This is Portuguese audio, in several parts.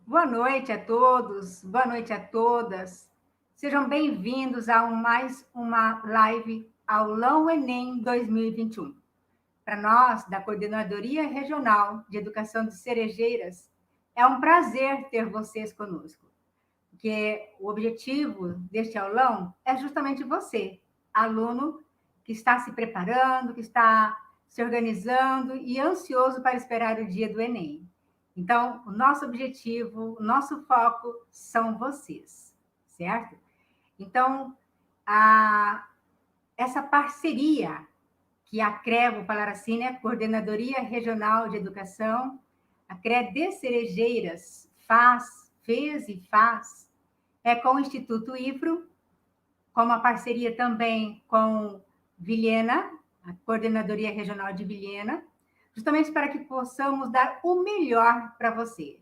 Boa noite a todos, boa noite a todas. Sejam bem-vindos a mais uma live Aulão Enem 2021. Para nós, da Coordenadoria Regional de Educação de Cerejeiras, é um prazer ter vocês conosco, porque o objetivo deste aulão é justamente você, aluno que está se preparando, que está se organizando e ansioso para esperar o dia do Enem. Então, o nosso objetivo, o nosso foco são vocês, certo? Então, essa parceria que a CRE, vou falar assim, né? Coordenadoria Regional de Educação, a CRE de Cerejeiras fez e faz, com o Instituto IFRO, com uma parceria também com Vilhena, a Coordenadoria Regional de Vilhena, justamente para que possamos dar o melhor para você,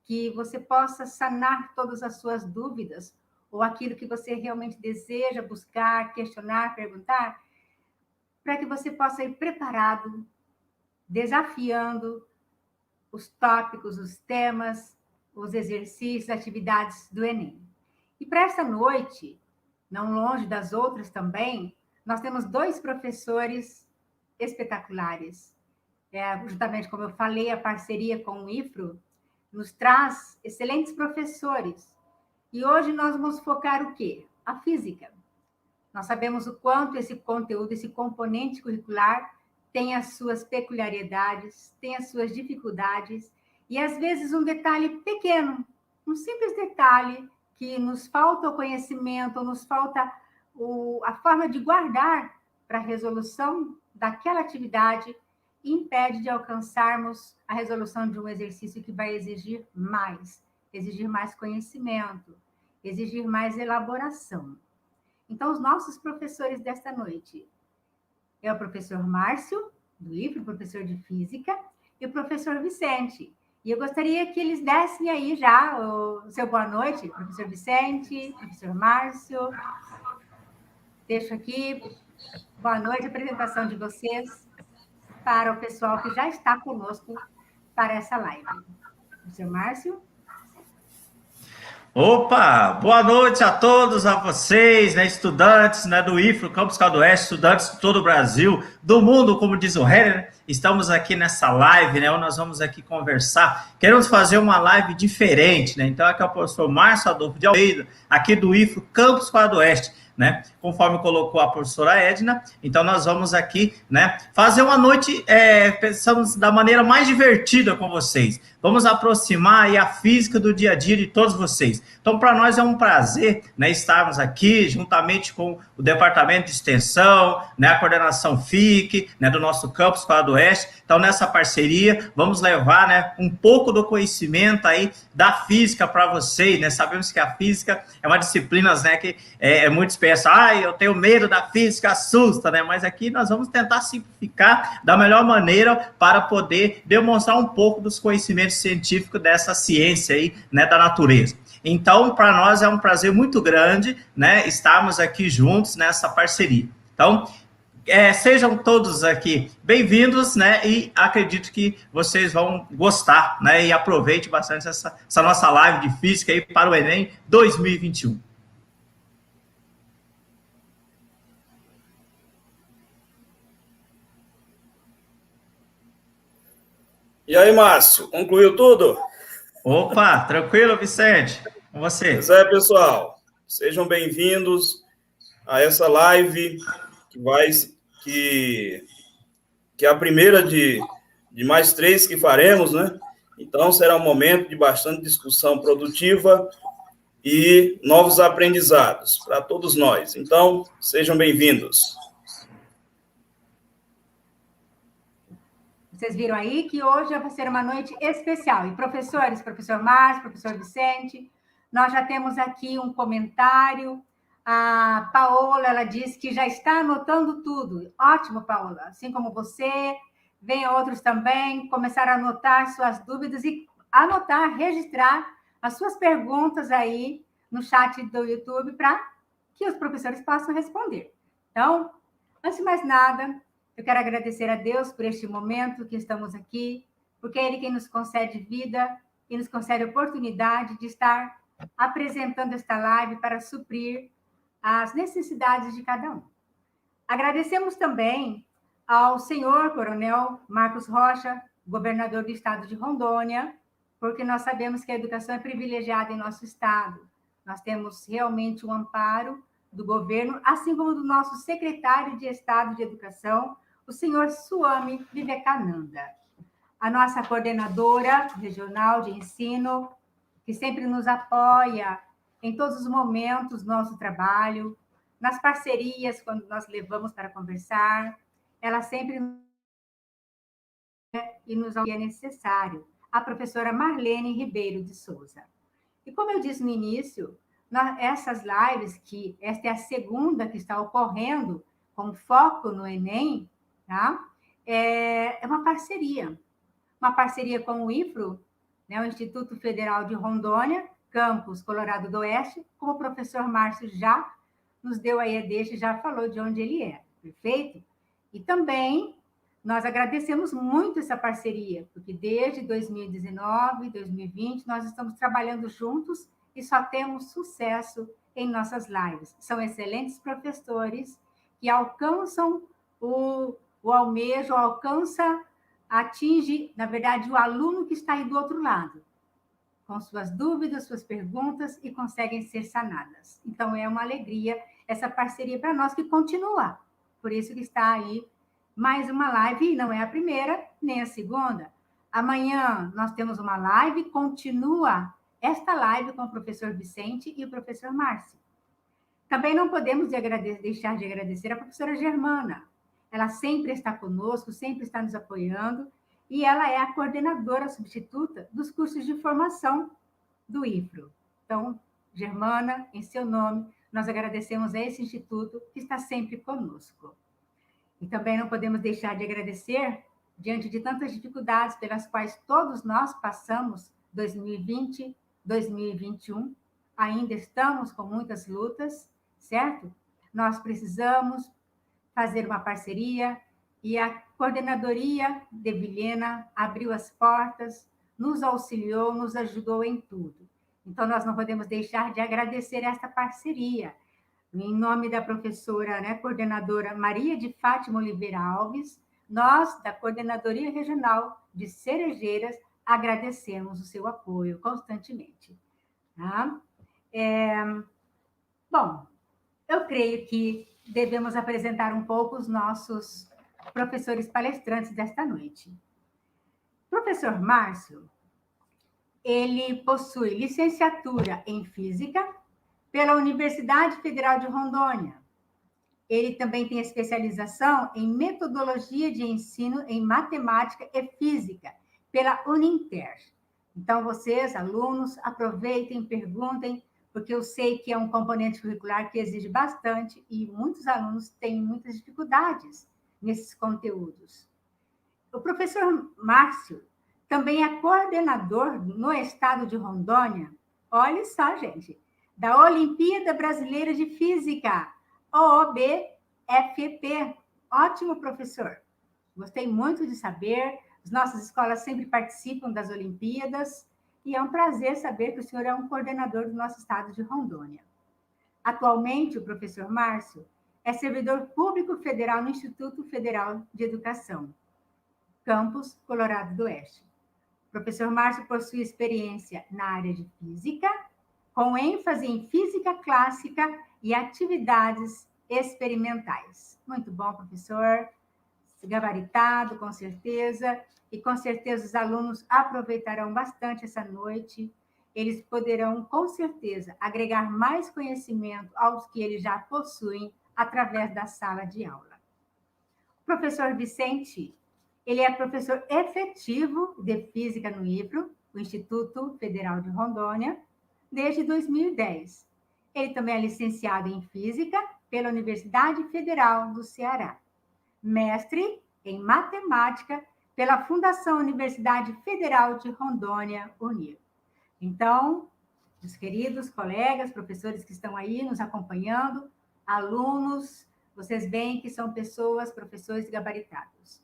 que você possa sanar todas as suas dúvidas ou aquilo que você realmente deseja buscar, questionar, perguntar, para que você possa ir preparado, desafiando os tópicos, os temas, os exercícios, atividades do Enem. E para essa noite, não longe das outras também, nós temos dois professores espetaculares. Justamente como eu falei, a parceria com o IFRO nos traz excelentes professores. E hoje nós vamos focar o quê? A física. Nós sabemos o quanto esse conteúdo, esse componente curricular tem as suas peculiaridades, tem as suas dificuldades, e às vezes um detalhe pequeno, um simples detalhe que nos falta o conhecimento, nos falta a forma de guardar para a resolução daquela atividade, impede de alcançarmos a resolução de um exercício que vai exigir mais conhecimento, exigir mais elaboração. Então, os nossos professores desta noite é o professor Márcio, do IFRO, professor de Física, e o professor Vicente. E eu gostaria que eles dessem aí já o seu boa noite, professor Vicente, professor Márcio. Deixo aqui, boa noite, a apresentação de vocês para o pessoal que já está conosco para essa live. Professor Márcio. Opa, boa noite a todos, a vocês, né, estudantes, né, do IFRO, Campus Caldoeste, estudantes de todo o Brasil, do mundo, como diz o Renner. Estamos aqui nessa live, né, onde nós vamos aqui conversar. Queremos fazer uma live diferente, né, então aqui é o professor Márcio Adolfo de Almeida, aqui do IFRO, Campus Caldoeste, né, conforme colocou a professora Edna. Então nós vamos aqui, né, fazer uma noite, pensamos da maneira mais divertida com vocês. Vamos aproximar aí a física do dia a dia de todos vocês. Então, para nós é um prazer, né, estarmos aqui juntamente com o Departamento de Extensão, né, a coordenação FIC, né, do nosso campus do Oeste. Então, nessa parceria, vamos levar, né, um pouco do conhecimento aí da física para vocês, né? Sabemos que a física é uma disciplina, né, que muito espessa. Eu tenho medo da física, assusta, né? Mas aqui nós vamos tentar simplificar da melhor maneira para poder demonstrar um pouco dos conhecimentos científicos dessa ciência aí, né, da natureza. Então, para nós é um prazer muito grande, né, estarmos aqui juntos nessa parceria. Então, sejam todos aqui bem-vindos, né, e acredito que vocês vão gostar, né, e aproveite bastante essa nossa live de física aí para o Enem 2021. E aí, Márcio, concluiu tudo? Opa, tranquilo, Vicente? Com você? Pois é, pessoal. Sejam bem-vindos a essa live que é a primeira de mais 3 que faremos, né? Então, será um momento de bastante discussão produtiva e novos aprendizados para todos nós. Então, sejam bem-vindos. Vocês viram aí que hoje vai ser uma noite especial. E professores, professor Márcio, professor Vicente, nós já temos aqui um comentário. A Paola, ela diz que já está anotando tudo. Ótimo, Paola. Assim como você, venham outros também, começar a anotar suas dúvidas e anotar, registrar as suas perguntas aí no chat do YouTube para que os professores possam responder. Então, antes de mais nada, eu quero agradecer a Deus por este momento que estamos aqui, porque é Ele quem nos concede vida, e nos concede a oportunidade de estar apresentando esta live para suprir as necessidades de cada um. Agradecemos também ao senhor Coronel Marcos Rocha, governador do estado de Rondônia, porque nós sabemos que a educação é privilegiada em nosso estado. Nós temos realmente um amparo do governo, assim como do nosso secretário de Estado de Educação, o senhor Swami Vivekananda. A nossa coordenadora regional de ensino, que sempre nos apoia em todos os momentos do nosso trabalho, nas parcerias, quando nós levamos para conversar, ela sempre e nos é necessário, a professora Marlene Ribeiro de Souza. E como eu disse no início, essas lives, que esta é a segunda que está ocorrendo com foco no Enem, tá? É uma parceria com o IFRO, né, o Instituto Federal de Rondônia, campus Colorado do Oeste, como o professor Márcio já nos deu aí a deixa, já falou de onde ele é, perfeito? E também nós agradecemos muito essa parceria, porque desde 2019, 2020, nós estamos trabalhando juntos e só temos sucesso em nossas lives. São excelentes professores que alcançam o almejo, atinge, na verdade, o aluno que está aí do outro lado, com suas dúvidas, suas perguntas, e conseguem ser sanadas. Então, é uma alegria essa parceria para nós, que continua. Por isso que está aí mais uma live, e não é a primeira, nem a segunda. Amanhã nós temos uma live, continua esta live com o professor Vicente e o professor Márcio. Também não podemos deixar de agradecer a professora Germana. Ela sempre está conosco, sempre está nos apoiando, e ela é a coordenadora substituta dos cursos de formação do IFRO. Então, Germana, em seu nome, nós agradecemos a esse instituto que está sempre conosco. E também não podemos deixar de agradecer, diante de tantas dificuldades pelas quais todos nós passamos, 2020, 2021, ainda estamos com muitas lutas, certo? Nós precisamos fazer uma parceria, e a coordenadoria de Vilhena abriu as portas, nos auxiliou, nos ajudou em tudo. Então, nós não podemos deixar de agradecer esta parceria. Em nome da professora, né, coordenadora Maria de Fátima Oliveira Alves, nós, da Coordenadoria Regional de Cerejeiras, agradecemos o seu apoio constantemente. Tá? Bom, eu creio que devemos apresentar um pouco os nossos professores palestrantes desta noite. O professor Márcio, ele possui licenciatura em Física pela Universidade Federal de Rondônia. Ele também tem especialização em Metodologia de Ensino em Matemática e Física pela Uninter. Então, vocês, alunos, aproveitem, perguntem, porque eu sei que é um componente curricular que exige bastante e muitos alunos têm muitas dificuldades nesses conteúdos. O professor Márcio também é coordenador no estado de Rondônia, olha só, gente, da Olimpíada Brasileira de Física, OOBFP. Ótimo, professor. Gostei muito de saber. As nossas escolas sempre participam das Olimpíadas, e é um prazer saber que o senhor é um coordenador do nosso estado de Rondônia. Atualmente, o professor Márcio é servidor público federal no Instituto Federal de Educação, campus Colorado do Oeste. O professor Márcio possui experiência na área de física, com ênfase em física clássica e atividades experimentais. Muito bom, professor. Gabaritado, com certeza. E com certeza os alunos aproveitarão bastante essa noite. Eles poderão, com certeza, agregar mais conhecimento aos que eles já possuem através da sala de aula. O professor Vicente, ele é professor efetivo de Física no IFRO, o Instituto Federal de Rondônia, desde 2010. Ele também é licenciado em Física pela Universidade Federal do Ceará. Mestre em Matemática pela Fundação Universidade Federal de Rondônia, UNIR. Então, os queridos colegas, professores que estão aí nos acompanhando, alunos, vocês veem que são pessoas, professores gabaritados.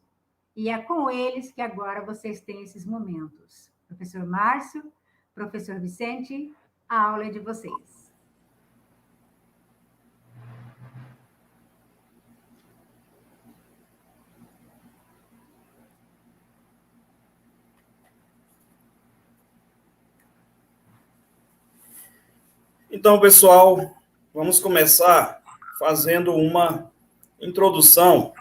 E é com eles que agora vocês têm esses momentos. Professor Márcio, professor Vicente, a aula é de vocês. Então, pessoal, vamos começar fazendo uma introdução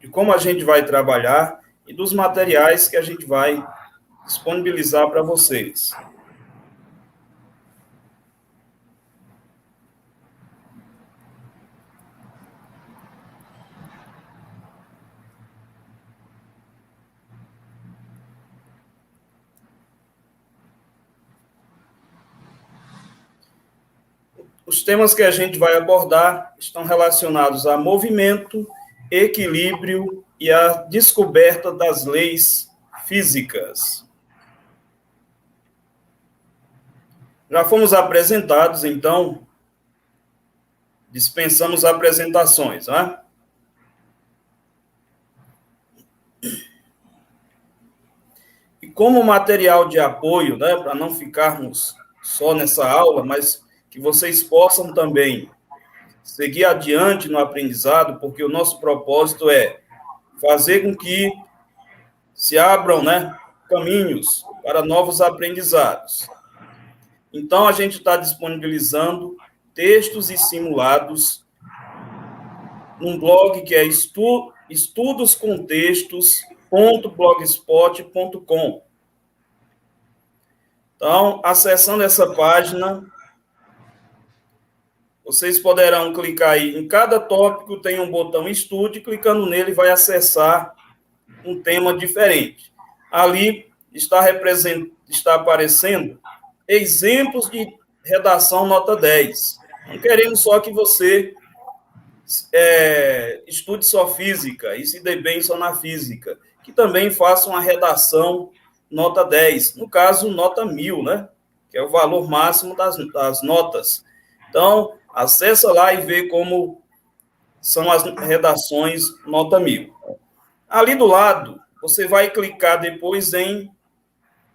de como a gente vai trabalhar e dos materiais que a gente vai disponibilizar para vocês. Os temas que a gente vai abordar estão relacionados a movimento, equilíbrio e a descoberta das leis físicas. Já fomos apresentados, então, dispensamos apresentações, né? E como material de apoio, né, para não ficarmos só nessa aula, mas que vocês possam também seguir adiante no aprendizado, porque o nosso propósito é fazer com que se abram, né, caminhos para novos aprendizados. Então, a gente está disponibilizando textos e simulados num blog que é estudoscontextos.blogspot.com. Então, acessando essa página, vocês poderão clicar aí. Em cada tópico tem um botão Estude, clicando nele vai acessar um tema diferente. Ali está aparecendo exemplos de redação nota 10. Não queremos só que você estude só física e se dê bem só na física, que também faça uma redação nota 10, no caso, nota 1000, né? Que é o valor máximo das notas. Então, acessa lá e vê como são as redações nota 1000. Ali do lado, você vai clicar depois em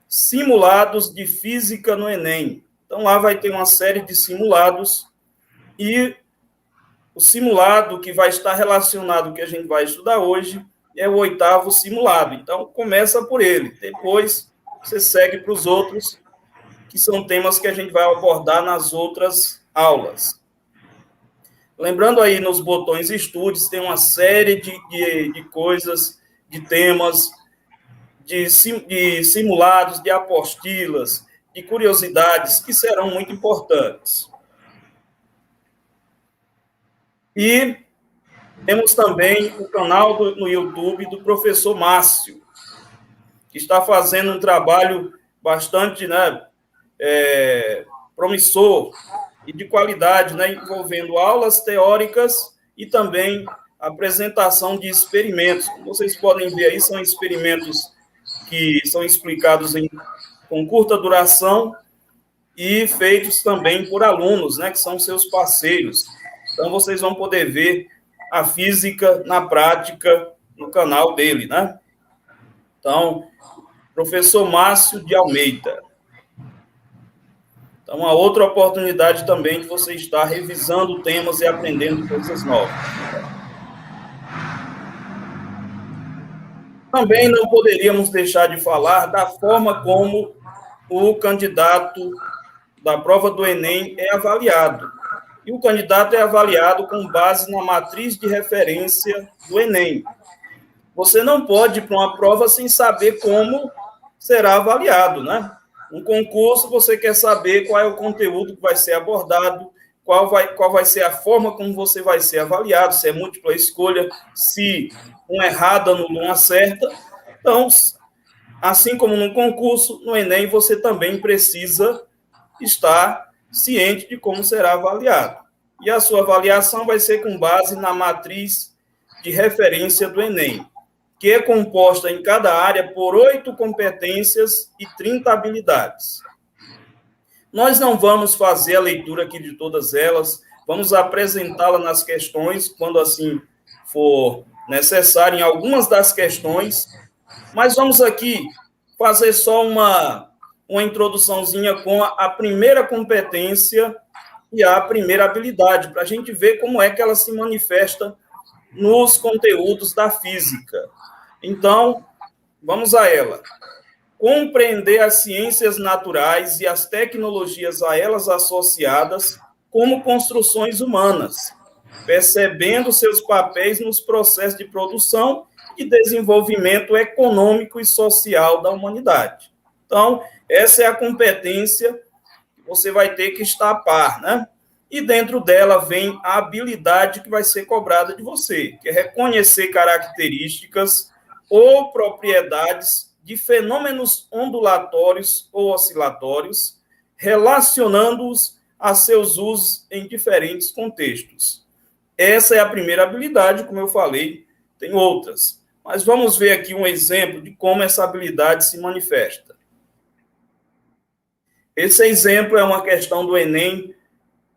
simulados de física no Enem. Então, lá vai ter uma série de simulados e o simulado que vai estar relacionado ao que a gente vai estudar hoje é o 8º simulado. Então, começa por ele. Depois, você segue para os outros, que são temas que a gente vai abordar nas outras aulas. Lembrando aí, nos botões Estudes, tem uma série de coisas, de temas, de simulados, de apostilas, de curiosidades, que serão muito importantes. E temos também o canal no YouTube do professor Márcio, que está fazendo um trabalho bastante, né, promissor e de qualidade, né, envolvendo aulas teóricas e também apresentação de experimentos. Como vocês podem ver aí, são experimentos que são explicados com curta duração e feitos também por alunos, né, que são seus parceiros. Então, vocês vão poder ver a física na prática no canal dele, né? Então, professor Márcio de Almeida. Então, uma outra oportunidade também de você estar revisando temas e aprendendo coisas novas. Também não poderíamos deixar de falar da forma como o candidato da prova do Enem é avaliado. E o candidato é avaliado com base na matriz de referência do Enem. Você não pode ir para uma prova sem saber como será avaliado, né? Um concurso, você quer saber qual é o conteúdo que vai ser abordado, qual vai ser a forma como você vai ser avaliado, se é múltipla escolha, se uma errada anula uma certa. Então, assim como no concurso, no Enem, você também precisa estar ciente de como será avaliado. E a sua avaliação vai ser com base na matriz de referência do Enem, que é composta em cada área por 8 competências e 30 habilidades. Nós não vamos fazer a leitura aqui de todas elas, vamos apresentá-la nas questões, quando assim for necessário, em algumas das questões, mas vamos aqui fazer só uma introduçãozinha com a primeira competência e a primeira habilidade, para a gente ver como é que ela se manifesta nos conteúdos da física. Então, vamos a ela. Compreender as ciências naturais e as tecnologias a elas associadas como construções humanas, percebendo seus papéis nos processos de produção e desenvolvimento econômico e social da humanidade. Então, essa é a competência que você vai ter que estar a par, né? E dentro dela vem a habilidade que vai ser cobrada de você, que é reconhecer características ou propriedades de fenômenos ondulatórios ou oscilatórios, relacionando-os a seus usos em diferentes contextos. Essa é a primeira habilidade, como eu falei, tem outras. Mas vamos ver aqui um exemplo de como essa habilidade se manifesta. Esse exemplo é uma questão do Enem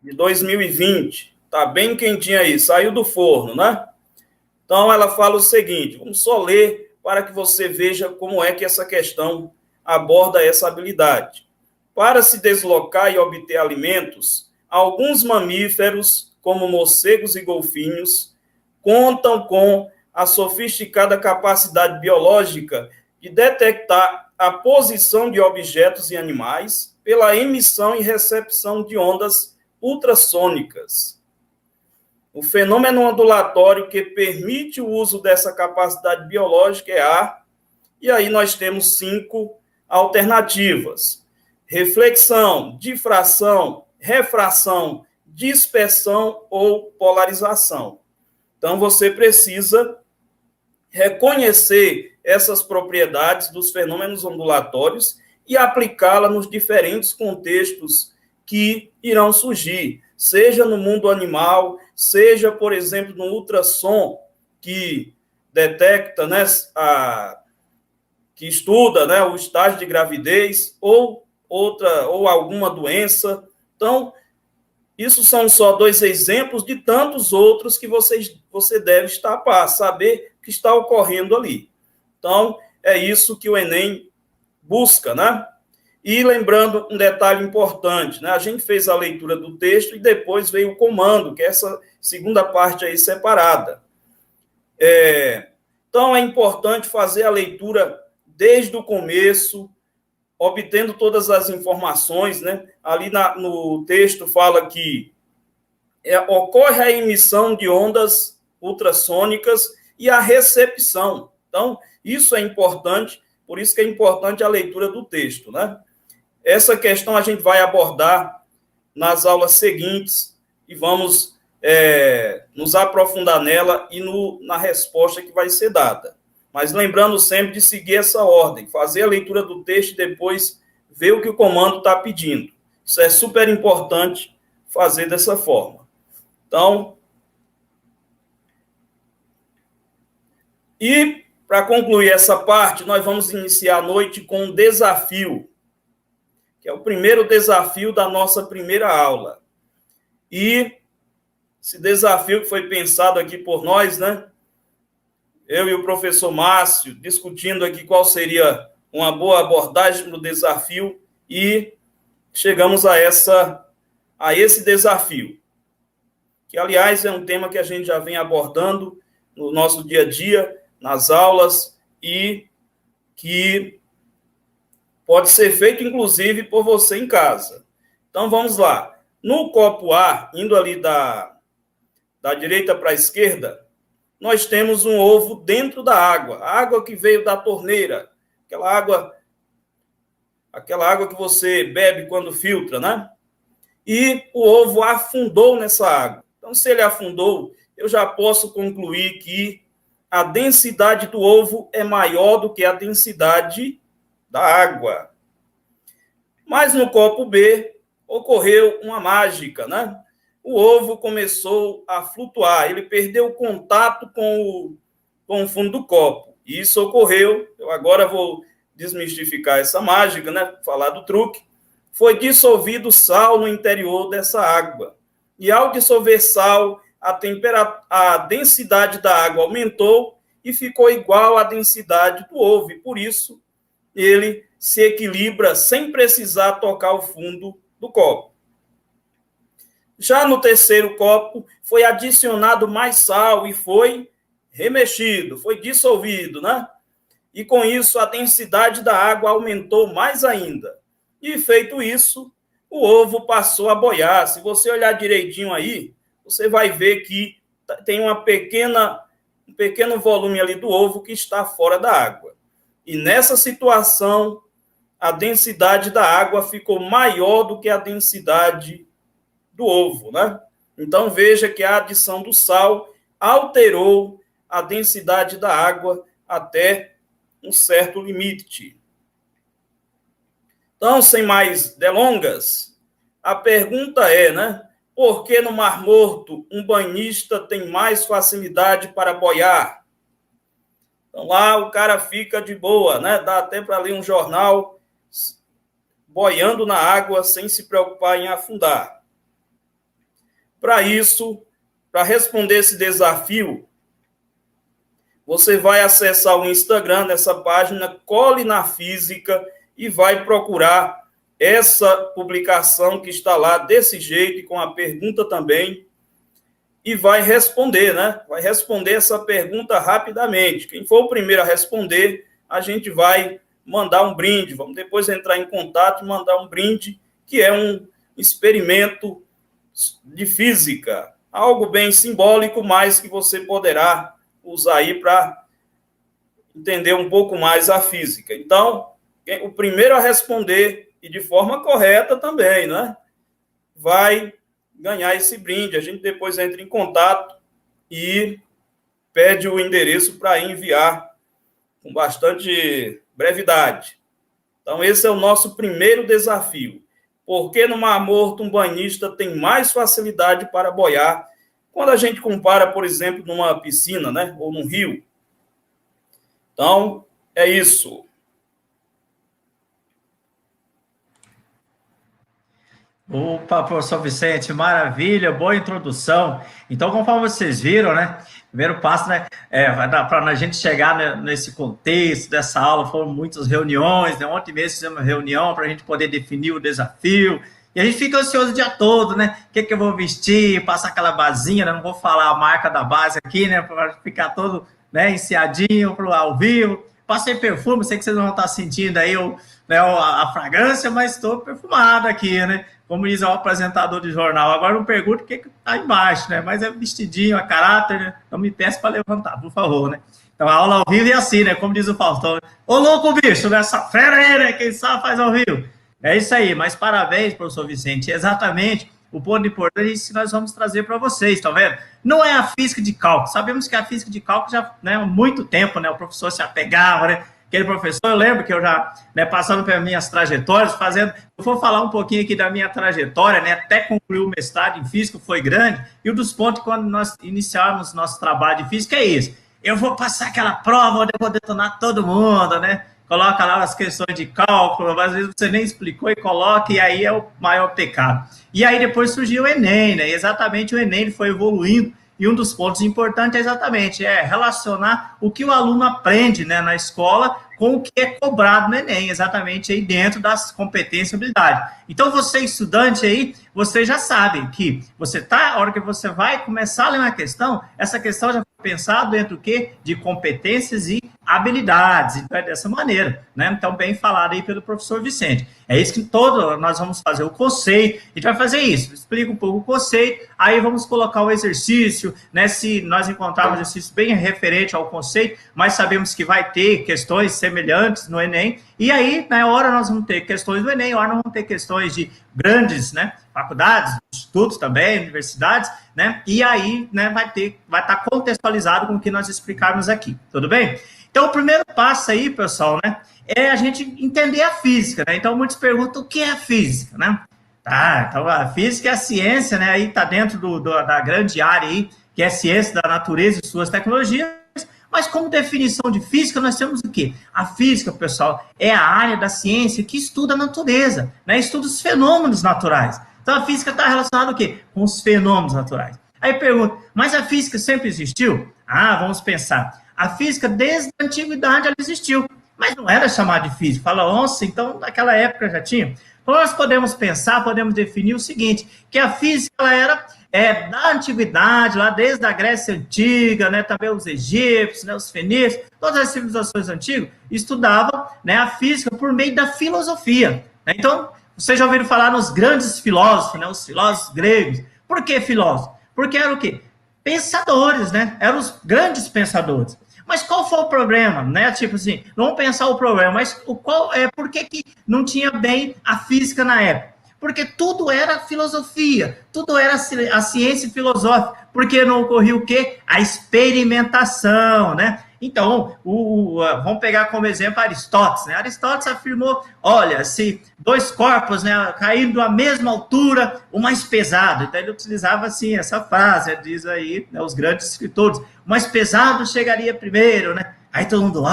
de 2020. Está bem quentinha aí, saiu do forno, né? Então, ela fala o seguinte, vamos só ler para que você veja como é que essa questão aborda essa habilidade. Para se deslocar e obter alimentos, alguns mamíferos, como morcegos e golfinhos, contam com a sofisticada capacidade biológica de detectar a posição de objetos e animais pela emissão e recepção de ondas ultrassônicas. O fenômeno ondulatório que permite o uso dessa capacidade biológica é A, e aí nós temos 5 alternativas: reflexão, difração, refração, dispersão ou polarização. Então, você precisa reconhecer essas propriedades dos fenômenos ondulatórios e aplicá-la nos diferentes contextos que irão surgir, seja no mundo animal, seja, por exemplo, no ultrassom, que detecta, né, que estuda, né, o estágio de gravidez ou alguma doença. Então, isso são só 2 exemplos de tantos outros que você deve estar para saber o que está ocorrendo ali. Então, é isso que o Enem busca, né? E lembrando um detalhe importante, né? A gente fez a leitura do texto e depois veio o comando, que é essa segunda parte aí separada. Então, é importante fazer a leitura desde o começo, obtendo todas as informações, né? Ali no texto fala que ocorre a emissão de ondas ultrassônicas e a recepção. Então, isso é importante, por isso que é importante a leitura do texto, né? Essa questão a gente vai abordar nas aulas seguintes e vamos nos aprofundar nela e na resposta que vai ser dada. Mas lembrando sempre de seguir essa ordem, fazer a leitura do texto e depois ver o que o comando está pedindo. Isso é super importante fazer dessa forma. Então, e para concluir essa parte, nós vamos iniciar a noite com um desafio, que é o primeiro desafio da nossa primeira aula. E esse desafio que foi pensado aqui por nós, né? Eu e o professor Márcio discutindo aqui qual seria uma boa abordagem no desafio e chegamos a esse desafio, que, aliás, é um tema que a gente já vem abordando no nosso dia a dia, nas aulas, e que pode ser feito, inclusive, por você em casa. Então, vamos lá. No copo A, indo ali da direita para a esquerda, nós temos um ovo dentro da água. A água que veio da torneira. Aquela água que você bebe quando filtra, né? E o ovo afundou nessa água. Então, se ele afundou, eu já posso concluir que a densidade do ovo é maior do que a densidade da água. Mas no copo B ocorreu uma mágica, né? O ovo começou a flutuar, ele perdeu o contato com o fundo do copo. E isso ocorreu, eu agora vou desmistificar essa mágica, né? Falar do truque. Foi dissolvido sal no interior dessa água. E ao dissolver sal, a densidade da água aumentou e ficou igual à densidade do ovo. E por isso, ele se equilibra sem precisar tocar o fundo do copo. Já no terceiro copo, foi adicionado mais sal e foi remexido, foi dissolvido, né? E com isso, a densidade da água aumentou mais ainda. E feito isso, o ovo passou a boiar. Se você olhar direitinho aí, você vai ver que tem um pequeno volume ali do ovo que está fora da água. E nessa situação, a densidade da água ficou maior do que a densidade do ovo, né? Então, veja que a adição do sal alterou a densidade da água até um certo limite. Então, sem mais delongas, a pergunta é, né? Por que no Mar Morto um banhista tem mais facilidade para boiar? Então, lá o cara fica de boa, né? Dá até para ler um jornal boiando na água sem se preocupar em afundar. Para isso, para responder esse desafio, você vai acessar o Instagram nessa página Cole na Física e vai procurar essa publicação que está lá desse jeito, e com a pergunta também, e vai responder, né? Vai responder essa pergunta rapidamente. Quem for o primeiro a responder, a gente vai mandar um brinde. Vamos depois entrar em contato e mandar um brinde, que é um experimento de física, algo bem simbólico, mas que você poderá usar aí para entender um pouco mais a física. Então, o primeiro a responder, e de forma correta também, né, vai ganhar esse brinde. A gente depois entra em contato e pede o endereço para enviar com bastante brevidade. Então, esse é o nosso primeiro desafio. Por que no Mar Morto um banhista tem mais facilidade para boiar quando a gente compara, por exemplo, numa piscina, né, ou num rio? Então, é isso. Opa, professor Vicente, maravilha, boa introdução. Então, conforme vocês viram, né, primeiro passo, né, vai dar para a gente chegar, né, nesse contexto dessa aula, foram muitas reuniões, né, ontem mesmo fizemos uma reunião para a gente poder definir o desafio, e a gente fica ansioso o dia todo, né, o que eu vou vestir, passar aquela basinha, né, não vou falar a marca da base aqui, né, para ficar todo, né, enfiadinho para o ao vivo. Passei perfume, sei que vocês não vão estar sentindo aí a fragrância, mas estou perfumado aqui, né? Como diz o apresentador de jornal. Agora não pergunto o que está embaixo, né? Mas é vestidinho, a caráter, né? Não me peça para levantar, por favor, né? Então a aula ao vivo é assim, né? Como diz o Faustão. Né? Ô louco bicho, nessa fera aí, né? Quem sabe faz ao vivo. É isso aí, mas parabéns, professor Vicente. Exatamente o ponto importante é isso que nós vamos trazer para vocês, tá vendo? Não é a física de cálculo. Sabemos que a física de cálculo já, né, há muito tempo, né? O professor se apegava, né? Aquele professor, eu lembro que eu já, né, passando pelas minhas trajetórias, eu vou falar um pouquinho aqui da minha trajetória, né, até concluir o mestrado em física, foi grande, e um dos pontos quando nós iniciarmos nosso trabalho de física é isso, eu vou passar aquela prova onde eu vou detonar todo mundo, né, coloca lá as questões de cálculo, às vezes você nem explicou e coloca, e aí é o maior pecado. E aí depois surgiu o Enem, né, e exatamente o Enem ele foi evoluindo, e um dos pontos importantes é exatamente relacionar o que o aluno aprende, né, na escola com o que é cobrado no Enem, exatamente aí dentro das competências e habilidades. Então, você estudante aí, você já sabe que a hora que você vai começar a ler uma questão, essa questão já foi pensada dentro do quê? De competências e habilidades, então é dessa maneira, né? Então, bem falado aí pelo professor Vicente. É isso que nós vamos fazer o conceito, a gente vai fazer isso, explica um pouco o conceito, aí vamos colocar o exercício, né? Se nós encontrarmos um exercício bem referente ao conceito, mas sabemos que vai ter questões semelhantes no Enem, e aí, na hora nós vamos ter questões do Enem, na hora nós vamos ter questões de grandes, né, faculdades, institutos também, universidades, né, e aí, né, vai estar contextualizado com o que nós explicarmos aqui, tudo bem? Então, o primeiro passo aí, pessoal, né, é a gente entender a física, né, então muitos perguntam o que é a física, né, então a física é a ciência, né, aí está dentro da grande área aí, que é a ciência da natureza e suas tecnologias. Mas como definição de física, nós temos o quê? A física, pessoal, é a área da ciência que estuda a natureza, né? Estuda os fenômenos naturais. Então, a física está relacionada o quê? Com os fenômenos naturais. Aí pergunta, mas a física sempre existiu? Vamos pensar. A física, desde a antiguidade, ela existiu. mas não era chamado de física. Fala onça, então naquela época já tinha. Então nós podemos pensar, podemos definir o seguinte, que a física ela era da antiguidade, lá desde a Grécia Antiga, né, também os egípcios, né, os fenícios, todas as civilizações antigas estudavam, né, a física por meio da filosofia. Né? Então, vocês já ouviram falar nos grandes filósofos, né, os filósofos gregos. Por que filósofos? Porque eram o quê? Pensadores, né? Eram os grandes pensadores. Mas qual foi o problema, né? Tipo assim, não vamos pensar o problema, mas por que não tinha bem a física na época? Porque tudo era filosofia, tudo era a ciência filosófica, porque não ocorria o quê? A experimentação, né? Então, vamos pegar como exemplo Aristóteles, né? Aristóteles afirmou, olha, se dois corpos, né, caindo à mesma altura, o mais pesado, então ele utilizava assim essa frase, diz aí, né, os grandes escritores, o mais pesado chegaria primeiro, né? Aí todo mundo,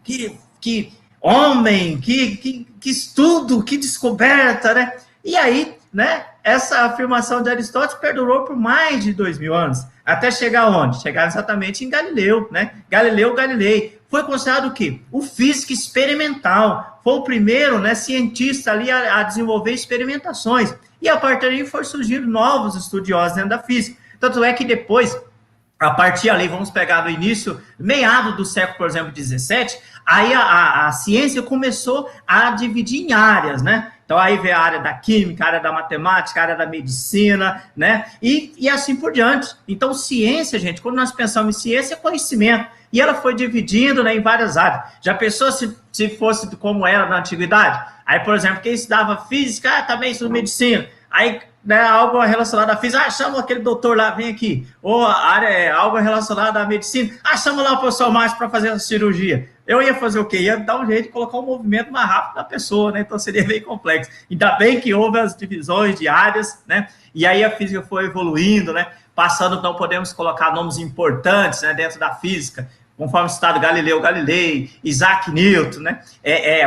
que homem, que estudo, que descoberta, né? E aí, né, essa afirmação de Aristóteles perdurou por mais de 2000 anos, até chegar onde? Chegar exatamente em Galileu, né? Galileu Galilei. Foi considerado o quê? O físico experimental. Foi o primeiro, né, cientista ali a desenvolver experimentações. E a partir daí foram surgindo novos estudiosos dentro da física. Tanto é que depois, a partir ali, vamos pegar do início, meado do século, por exemplo, 17, aí a ciência começou a dividir em áreas, né? Então, aí veio a área da química, a área da matemática, a área da medicina, né? E assim por diante. Então, ciência, gente, quando nós pensamos em ciência, é conhecimento. E ela foi dividindo, né, em várias áreas. Já pensou se fosse como era na antiguidade? Aí, por exemplo, quem estudava física, também estuda medicina. Aí, né, algo relacionado à física, chama aquele doutor lá, vem aqui. Ou a área é algo relacionado à medicina, chama lá o professor Márcio para fazer a cirurgia. Eu ia fazer o quê? Ia dar um jeito de colocar um movimento mais rápido da pessoa, né? Então seria bem complexo. Ainda bem que houve as divisões de áreas, né? E aí a física foi evoluindo, né? Passando, então, podemos colocar nomes importantes, né, dentro da física, conforme citado Galileu Galilei, Isaac Newton, né?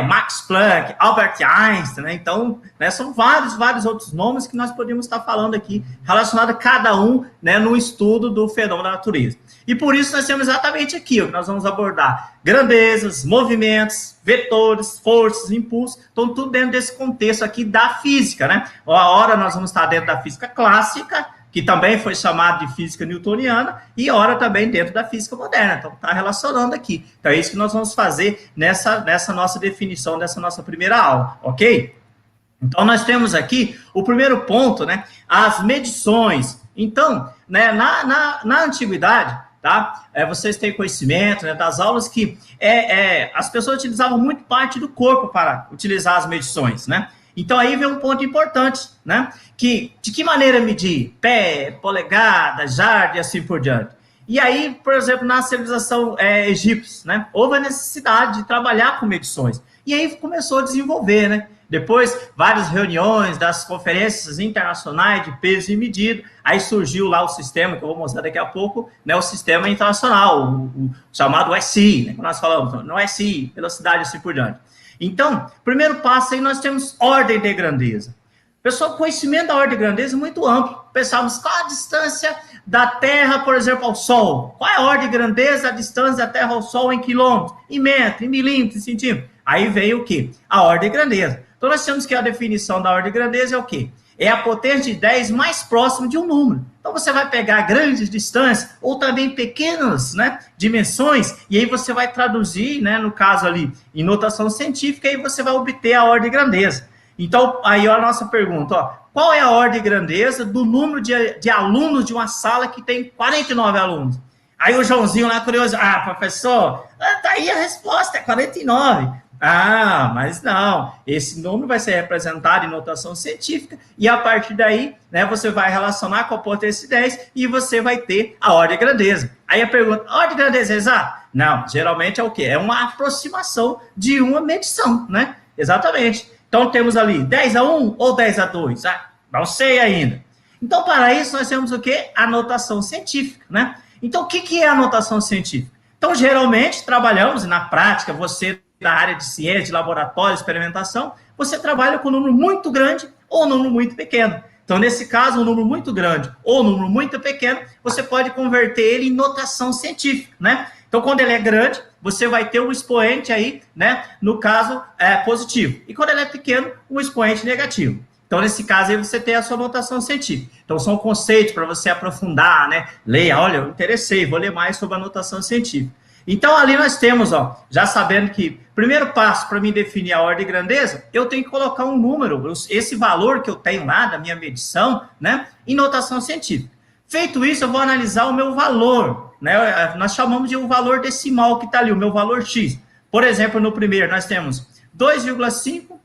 Max Planck, Albert Einstein, né? Então, né, são vários outros nomes que nós podemos estar falando aqui, relacionado a cada um, né, no estudo do fenômeno da natureza. E por isso nós temos exatamente aqui, o que nós vamos abordar: grandezas, movimentos, vetores, forças, impulsos, então tudo dentro desse contexto aqui da física, né? A hora nós vamos estar dentro da física clássica, que também foi chamado de física newtoniana, e ora também dentro da física moderna. Então, está relacionando aqui. Então, é isso que nós vamos fazer nessa nossa definição, dessa nossa primeira aula, ok? Então, nós temos aqui o primeiro ponto, né? As medições. Então, né, na antiguidade, tá? Vocês têm conhecimento, né, das aulas que as pessoas utilizavam muito parte do corpo para utilizar as medições, né? Então, aí vem um ponto importante, né? De que maneira medir? Pé, polegada, jarda e assim por diante. E aí, por exemplo, na civilização egípcia, né? Houve a necessidade de trabalhar com medições. E aí começou a desenvolver, né? Depois, várias reuniões das conferências internacionais de peso e medida. Aí surgiu lá o sistema, que eu vou mostrar daqui a pouco, né? O sistema internacional, o chamado SI, né? Que nós falamos, no SI, velocidade e assim por diante. Então, primeiro passo aí, nós temos ordem de grandeza. Pessoal, conhecimento da ordem de grandeza é muito amplo. Pensávamos, qual a distância da Terra, por exemplo, ao Sol? Qual é a ordem de grandeza, a distância da Terra ao Sol em quilômetros, em metros, em milímetros, em centímetros? Aí veio o quê? A ordem de grandeza. Então, nós temos que a definição da ordem de grandeza é o quê? É a potência de 10 mais próximo de um número. Então, você vai pegar grandes distâncias ou também pequenas, né, dimensões, e aí você vai traduzir, né, no caso ali, em notação científica, e você vai obter a ordem de grandeza. Então, aí ó, a nossa pergunta, ó, qual é a ordem de grandeza do número de alunos de uma sala que tem 49 alunos? Aí o Joãozinho lá curioso, professor, tá aí a resposta, é 49. Mas não, esse número vai ser representado em notação científica e a partir daí, né, você vai relacionar com a potência de 10 e você vai ter a ordem de grandeza. Aí a pergunta, a ordem de grandeza é exata? Não, geralmente é o quê? É uma aproximação de uma medição, né? Exatamente. Então temos ali 10 a 1 ou 10 a 2? Não sei ainda. Então para isso nós temos o quê? A notação científica, né? Então o que é a notação científica? Então geralmente trabalhamos, na prática, você da área de ciência, de laboratório, experimentação, você trabalha com um número muito grande ou um número muito pequeno. Então, nesse caso, um número muito grande ou um número muito pequeno, você pode converter ele em notação científica, né? Então, quando ele é grande, você vai ter um expoente aí, né, no caso, positivo. E quando ele é pequeno, um expoente negativo. Então, nesse caso aí, você tem a sua notação científica. Então, são conceitos para você aprofundar, né? Leia, olha, eu interessei, vou ler mais sobre a notação científica. Então, ali nós temos, ó, já sabendo que, primeiro passo para mim definir a ordem e grandeza, eu tenho que colocar um número, esse valor que eu tenho lá da minha medição, né, em notação científica. Feito isso, eu vou analisar o meu valor, né? Nós chamamos de um valor decimal que está ali, o meu valor X. Por exemplo, no primeiro, nós temos 2,5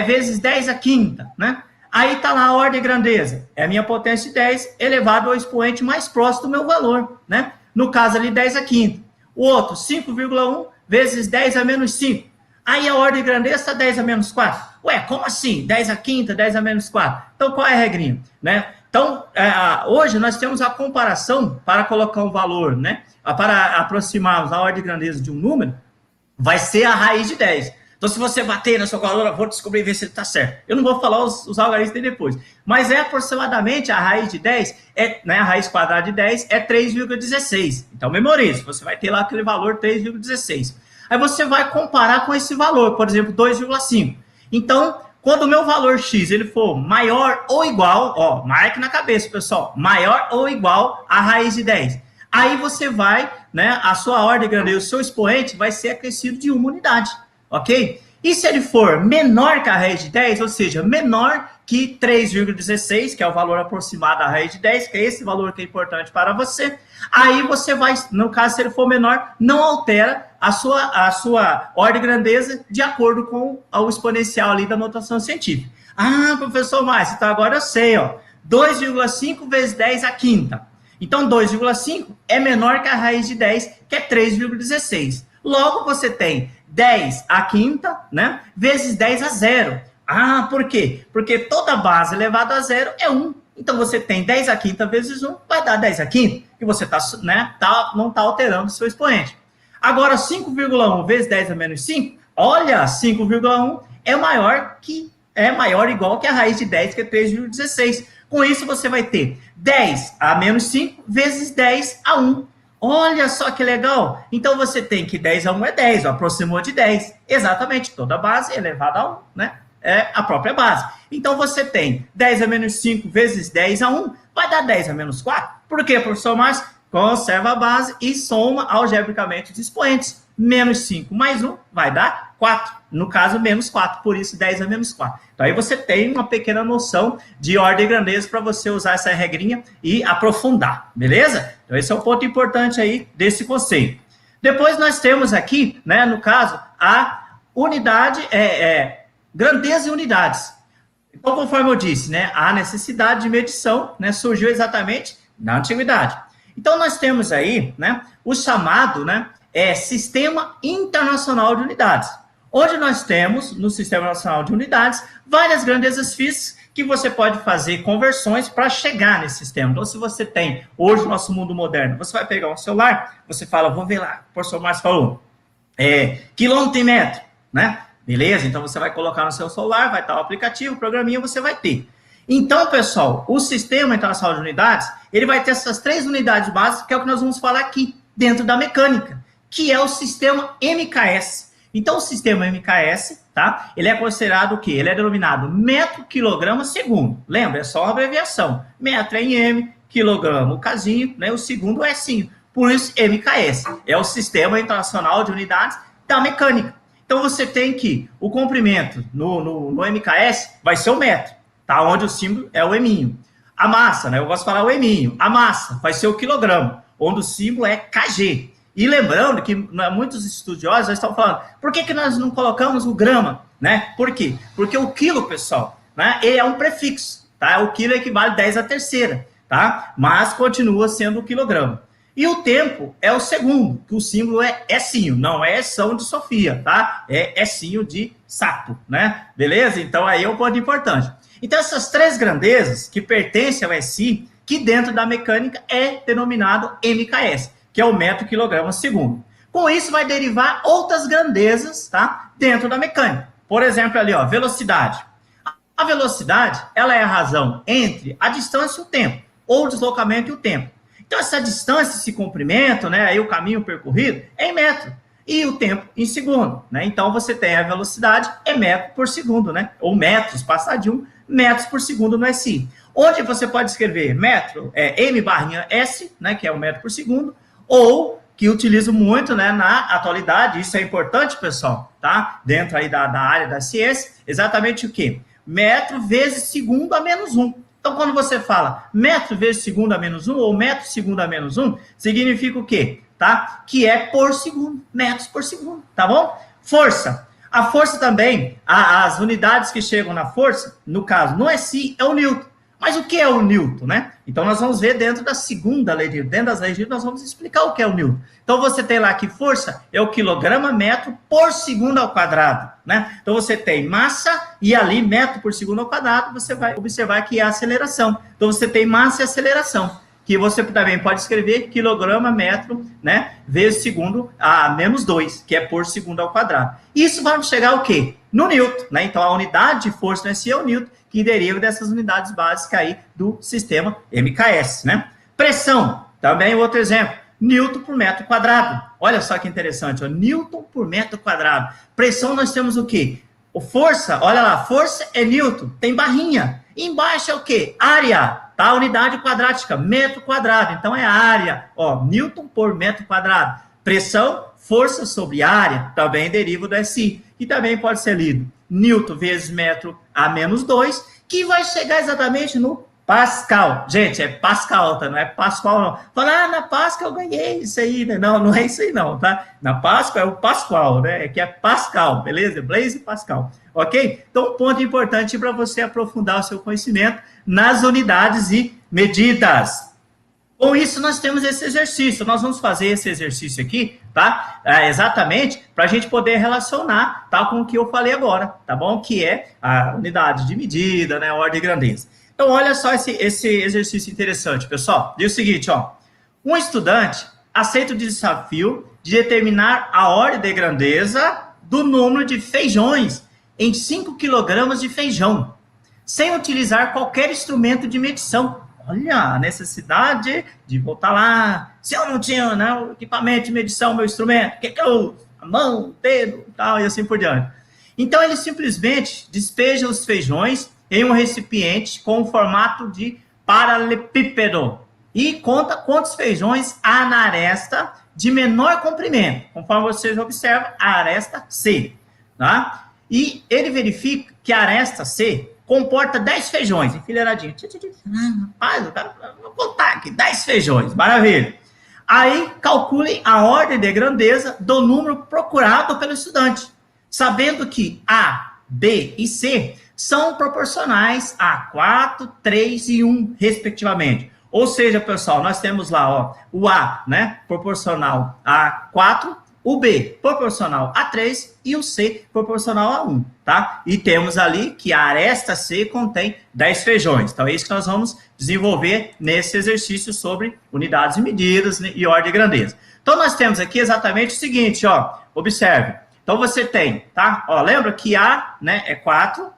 vezes 10 à quinta, né? Aí está lá a ordem e grandeza, é a minha potência de 10 elevado ao expoente mais próximo do meu valor, né? No caso ali, 10 à quinta. O outro, 5,1 vezes 10 a menos 5. Aí a ordem e grandeza está 10 a menos 4. Ué, como assim? 10 à quinta, 10 a menos 4. Então, qual é a regrinha, né? Então, hoje nós temos a comparação para colocar um valor, né? Para aproximarmos a ordem e grandeza de um número, vai ser a raiz de 10. Então, se você bater na sua calculadora, vou descobrir e ver se ele está certo. Eu não vou falar os algarismos depois. Mas aproximadamente a raiz de 10, né, a raiz quadrada de 10 é 3,16. Então, memorize. Você vai ter lá aquele valor 3,16. Aí você vai comparar com esse valor, por exemplo, 2,5. Então, quando o meu valor X ele for maior ou igual, ó, marque na cabeça, pessoal, maior ou igual à raiz de 10. Aí você vai, né, a sua ordem de grandeza, o seu expoente vai ser acrescido de uma unidade. Ok? E se ele for menor que a raiz de 10, ou seja, menor que 3,16, que é o valor aproximado da raiz de 10, que é esse valor que é importante para você, aí você vai, no caso, se ele for menor, não altera a sua ordem de grandeza de acordo com o exponencial ali da notação científica. Ah, professor Márcio, então agora eu sei, ó, 2,5 vezes 10 à quinta. Então, 2,5 é menor que a raiz de 10, que é 3,16. Logo, você tem 10 à quinta, né, vezes 10 a zero. Ah, por quê? Porque toda base elevada a zero é 1. Então, você tem 10 à quinta vezes 1, vai dar 10 à quinta. E você né, não está alterando o seu expoente. Agora, 5,1 vezes 10 a menos 5, olha, 5,1 é maior ou igual que a raiz de 10, que é 3,16. Com isso, você vai ter 10 a menos 5 vezes 10 a 1. Olha só que legal. Então, você tem que 10 a 1 é 10, ó, aproximou de 10. Exatamente, toda base elevada a 1, né? É a própria base. Então, você tem 10 a menos 5 vezes 10 a 1, vai dar 10 a menos 4. Por quê, professor Márcio? Conserva a base e soma algebricamente os expoentes. Menos 5 mais 1 vai dar 4. No caso, menos 4. Por isso, 10 a menos 4. Então, aí você tem uma pequena noção de ordem e grandeza para você usar essa regrinha e aprofundar. Beleza? Então, esse é um ponto importante aí desse conceito. Depois, nós temos aqui, né, no caso, a unidade, grandeza e unidades. Então, conforme eu disse, né, a necessidade de medição, né, surgiu exatamente na antiguidade. Então, nós temos aí, né, o chamado, né, Sistema Internacional de Unidades, onde nós temos, no Sistema Nacional de Unidades, várias grandezas físicas que você pode fazer conversões para chegar nesse sistema. Então, se você tem, hoje, no nosso mundo moderno, você vai pegar um celular, você fala, vou ver lá, o professor Márcio falou, quilômetro e metro, né? Beleza? Então, você vai colocar no seu celular, vai estar o aplicativo, o programinha, você vai ter. Então, pessoal, o Sistema Internacional de Unidades, ele vai ter essas 3 unidades básicas, que é o que nós vamos falar aqui, dentro da mecânica, que é o sistema MKS. Então, o sistema MKS, tá? Ele é considerado o quê? Ele é denominado metro, quilograma, segundo. Lembra? É só uma abreviação. Metro é em M, quilograma o casinho, né? O segundo é S. Por isso, MKS. É o Sistema Internacional de Unidades da Mecânica. Então, você tem que o comprimento no MKS vai ser o metro, tá? Onde o símbolo é o eminho. A massa, né? Eu gosto de falar o eminho. A massa vai ser o quilograma, onde o símbolo é KG. E lembrando que muitos estudiosos estão falando, por que nós não colocamos o grama, né? Por quê? Porque o quilo, pessoal, né, ele é um prefixo, tá? O quilo equivale a 10 à terceira, tá? Mas continua sendo o quilograma. E o tempo é o segundo, que o símbolo é Sinho, não é São de Sofia, tá? É Sinho de sapo, né? Beleza? Então, aí é um ponto importante. Então, essas 3 grandezas que pertencem ao SI, que dentro da mecânica é denominado MKS, que é o metro quilograma segundo. Com isso, vai derivar outras grandezas, tá? Dentro da mecânica. Por exemplo, ali, ó, velocidade. A velocidade, ela é a razão entre a distância e o tempo, ou o deslocamento e o tempo. Então, essa distância, esse comprimento, né, aí o caminho percorrido, é em metro. e o tempo em segundo, né? Então, você tem a velocidade, é metro por segundo, né? Ou metros, passar de 1 metros por segundo no SI. Onde você pode escrever metro, M/S, né? Que é 1 metro por segundo, ou que utilizo muito, né, na atualidade, isso é importante, pessoal, tá? Dentro aí da área da ciência, exatamente o quê? Metro vezes segundo a menos 1. Então, quando você fala metro vezes segundo a menos 1, ou metro segundo a menos 1, significa o quê? Tá? Que é por segundo, metros por segundo, tá bom? Força. A força também, as unidades que chegam na força, no caso, no SI, é o Newton. Mas o que é o Newton, né? Então, nós vamos ver dentro da segunda lei de Newton. Dentro das leis de Newton, nós vamos explicar o que é o Newton. Então, você tem lá que força é o quilograma metro por segundo ao quadrado, né? Então, você tem massa e ali metro por segundo ao quadrado, você vai observar que é a aceleração. Então, você tem massa e aceleração, que você também pode escrever quilograma metro, né, vezes segundo a menos 2, que é por segundo ao quadrado. Isso vai chegar ao quê? No Newton, né? Então, a unidade de força no SI é o Newton, que deriva dessas unidades básicas aí do sistema MKS, né? Pressão, também outro exemplo, Newton por metro quadrado. Olha só que interessante, ó, Newton por metro quadrado. Pressão nós temos o quê? Força, olha lá, força é Newton, tem barrinha. Embaixo é o quê? Área, tá? Unidade quadrática, metro quadrado. Então é área, ó, Newton por metro quadrado. Pressão, força sobre área, também deriva do SI. E também pode ser lido Newton vezes metro a menos 2, que vai chegar exatamente no Pascal. Gente, é Pascal, tá? Não é Pascal, não. Fala, na Páscoa eu ganhei isso aí, né? Não, não é isso aí, não, tá? Na Páscoa é o Pascal, né? Que é Pascal, beleza? Blaise Pascal, ok? Então, um ponto importante para você aprofundar o seu conhecimento nas unidades e medidas. Com isso, nós temos esse exercício. Nós vamos fazer esse exercício aqui, tá? Exatamente para a gente poder relacionar, tá, com o que eu falei agora, tá bom? Que é a unidade de medida, né? Ordem e grandeza. Então, olha só esse exercício interessante, pessoal. Diz o seguinte, ó. Um estudante aceita o desafio de determinar a ordem de grandeza do número de feijões em 5 quilogramas de feijão, sem utilizar qualquer instrumento de medição. Olha, a necessidade de voltar lá. Se eu não tinha, né, o equipamento de medição, meu instrumento, o que eu uso? A mão, o dedo, tal, e assim por diante. Então, ele simplesmente despeja os feijões em um recipiente com o formato de paralelepípedo e conta quantos feijões há na aresta de menor comprimento, conforme vocês observam, a aresta C. Tá? E ele verifica que a aresta C comporta 10 feijões, enfileiradinho. Rapaz, o cara, vou contar aqui, 10 feijões, maravilha. Aí, calculem a ordem de grandeza do número procurado pelo estudante, sabendo que A, B e C são proporcionais a 4, 3 e 1, respectivamente. Ou seja, pessoal, nós temos lá, ó, o A, né, proporcional a 4, o B proporcional a 3 e o C proporcional a 1, tá? E temos ali que a aresta C contém 10 feijões. Então, é isso que nós vamos desenvolver nesse exercício sobre unidades e medidas, né, e ordem e grandeza. Então, nós temos aqui exatamente o seguinte, ó, observe. Então, você tem, tá? Ó, lembra que A, né, é 4,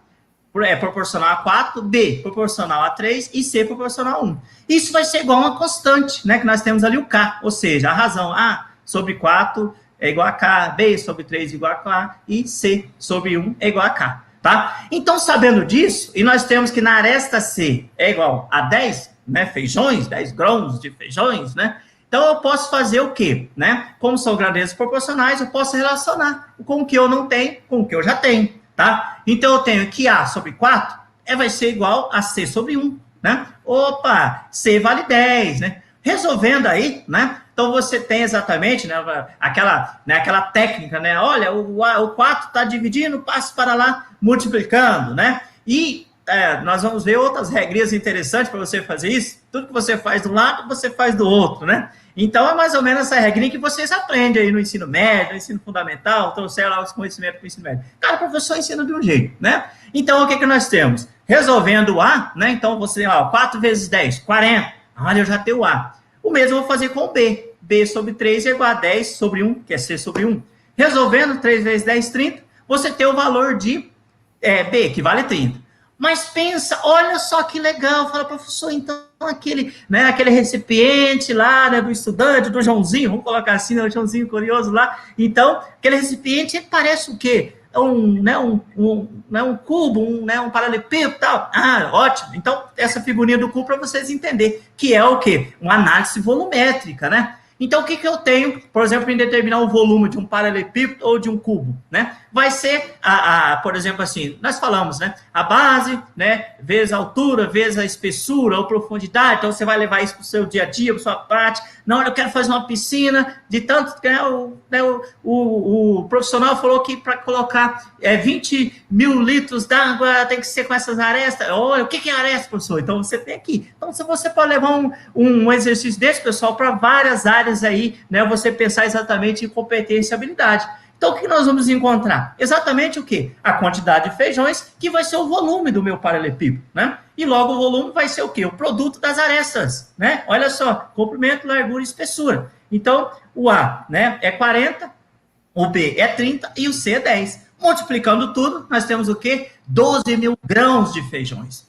é proporcional a 4, B proporcional a 3 e C proporcional a 1. Isso vai ser igual a uma constante, né, que nós temos ali o K, ou seja, a razão A sobre 4 é igual a K, B sobre 3 é igual a K, e C sobre 1 é igual a K, tá? Então, sabendo disso, e nós temos que na aresta C é igual a 10, né, feijões, 10 grãos de feijões, né? Então, eu posso fazer o quê, né? Como são grandezas proporcionais, eu posso relacionar com o que eu não tenho com o que eu já tenho, tá? Então, eu tenho que A sobre 4 vai ser igual a C sobre 1, né? Opa, C vale 10, né? Resolvendo aí, né? Então, você tem exatamente, né, aquela técnica, né? Olha, o 4 está dividindo, passo para lá, multiplicando, né? E nós vamos ver outras regrinhas interessantes para você fazer isso. Tudo que você faz de um lado, você faz do outro, né? Então, é mais ou menos essa regrinha que vocês aprendem aí no ensino médio, no ensino fundamental, trouxeram lá os conhecimentos para o ensino médio. Cara, o professor ensina de um jeito, né? Então, o que nós temos? Resolvendo o A, né? Então, você, ó, 4 vezes 10, 40. Olha, eu já tenho o A. O mesmo eu vou fazer com o B. B sobre 3 é igual a 10 sobre 1, que é C sobre 1. Resolvendo, 3 vezes 10, 30, você tem o valor de B, que vale 30. Mas pensa, olha só que legal. Fala, professor, então aquele, né, aquele recipiente lá, né, do estudante, do Joãozinho, vamos colocar assim, né, o Joãozinho curioso lá. Então, aquele recipiente parece o quê? Um cubo, um paralelepípedo e tal. Ah, ótimo. Então, essa figurinha do cubo para vocês entenderem, que é o quê? Uma análise volumétrica, né? Então, o que eu tenho, por exemplo, em determinar o volume de um paralelepípedo ou de um cubo, né? Vai ser, por exemplo, assim, nós falamos, né? A base, né? Vezes a altura, vezes a espessura ou profundidade. Então, você vai levar isso para o seu dia a dia, para a sua prática. Não, eu quero fazer uma piscina de tanto... O profissional falou que para colocar 20 mil litros d'água tem que ser com essas arestas. Olha, o que é aresta, professor? Então, você tem aqui. Então, se você pode levar um exercício desse, pessoal, para várias áreas aí, né? Você pensar exatamente em competência e habilidade. Então, o que nós vamos encontrar? Exatamente o quê? A quantidade de feijões, que vai ser o volume do meu paralelepípedo, né? E logo o volume vai ser o quê? O produto das arestas, né? Olha só, comprimento, largura e espessura. Então, o A, né, é 40, o B é 30 e o C é 10. Multiplicando tudo, nós temos o quê? 12 mil grãos de feijões.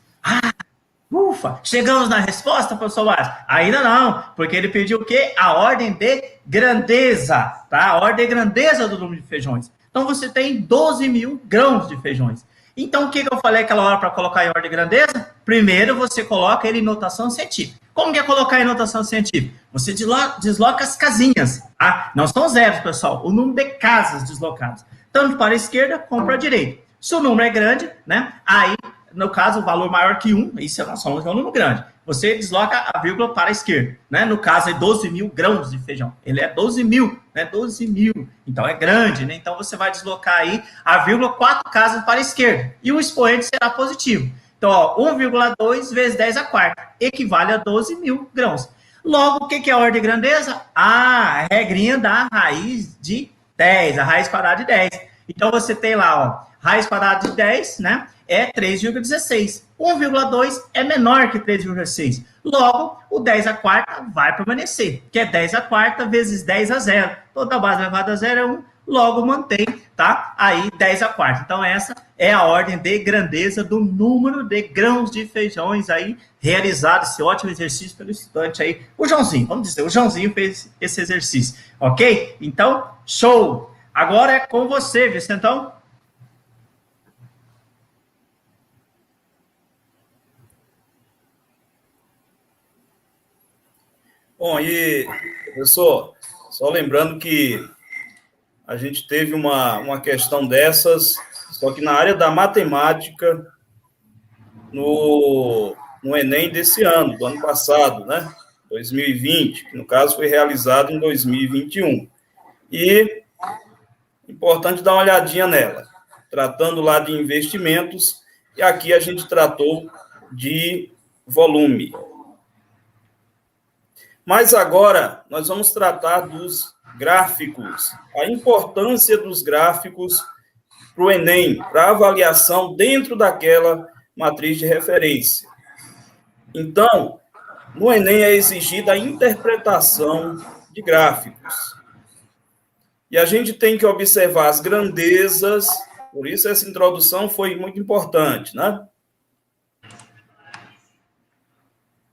Ufa, chegamos na resposta, professor Márcio? Ainda não, porque ele pediu o quê? A ordem de grandeza, tá? A ordem de grandeza do número de feijões. Então, você tem 12 mil grãos de feijões. Então, o que eu falei aquela hora para colocar em ordem de grandeza? Primeiro, você coloca ele em notação científica. Como que é colocar em notação científica? Você desloca as casinhas, tá? Não são zeros, pessoal. O número de casas deslocadas. Tanto para a esquerda como para a direita. Se o número é grande, né? Aí, no caso, o valor maior que 1, isso nós falamos que é um número grande. Você desloca a vírgula para a esquerda, né? No caso, é 12 mil grãos de feijão. Ele é 12 mil, né? 12 mil. Então, é grande, né? Então, você vai deslocar aí a vírgula 4 casas para a esquerda. E o expoente será positivo. Então, ó, 1,2 vezes 10 a quarta equivale a 12 mil grãos. Logo, o que é a ordem de grandeza? A regrinha da raiz de 10, a raiz quadrada de 10. Então, você tem lá, ó, raiz quadrada de 10, né? É 3,16. 1,2 é menor que 3,6. Logo, o 10 a quarta vai permanecer, que é 10 a quarta vezes 10 a zero. Toda base elevada a zero é 1, logo mantém, tá? Aí 10 a quarta. Então, essa é a ordem de grandeza do número de grãos de feijões aí realizado, esse ótimo exercício pelo estudante aí. O Joãozinho, vamos dizer, o Joãozinho fez esse exercício, ok? Então, show! Agora é com você, Vicentão. Bom, e, professor, só lembrando que a gente teve uma questão dessas, só que na área da matemática, no Enem desse ano, do ano passado, né? 2020, que no caso foi realizado em 2021. E importante dar uma olhadinha nela, tratando lá de investimentos, e aqui a gente tratou de volume. Mas agora nós vamos tratar dos gráficos, a importância dos gráficos para o Enem, para avaliação dentro daquela matriz de referência. Então, no Enem é exigida a interpretação de gráficos. E a gente tem que observar as grandezas, por isso essa introdução foi muito importante, né?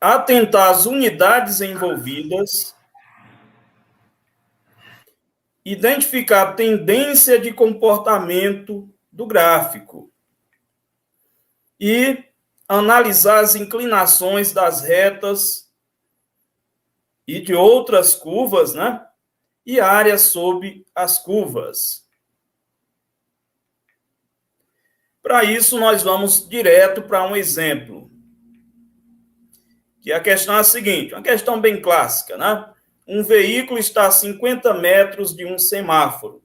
Atentar às unidades envolvidas, identificar a tendência de comportamento do gráfico e analisar as inclinações das retas e de outras curvas, né? E áreas sob as curvas. Para isso, nós vamos direto para um exemplo. Que a questão é a seguinte, uma questão bem clássica, né? Um veículo está a 50 metros de um semáforo.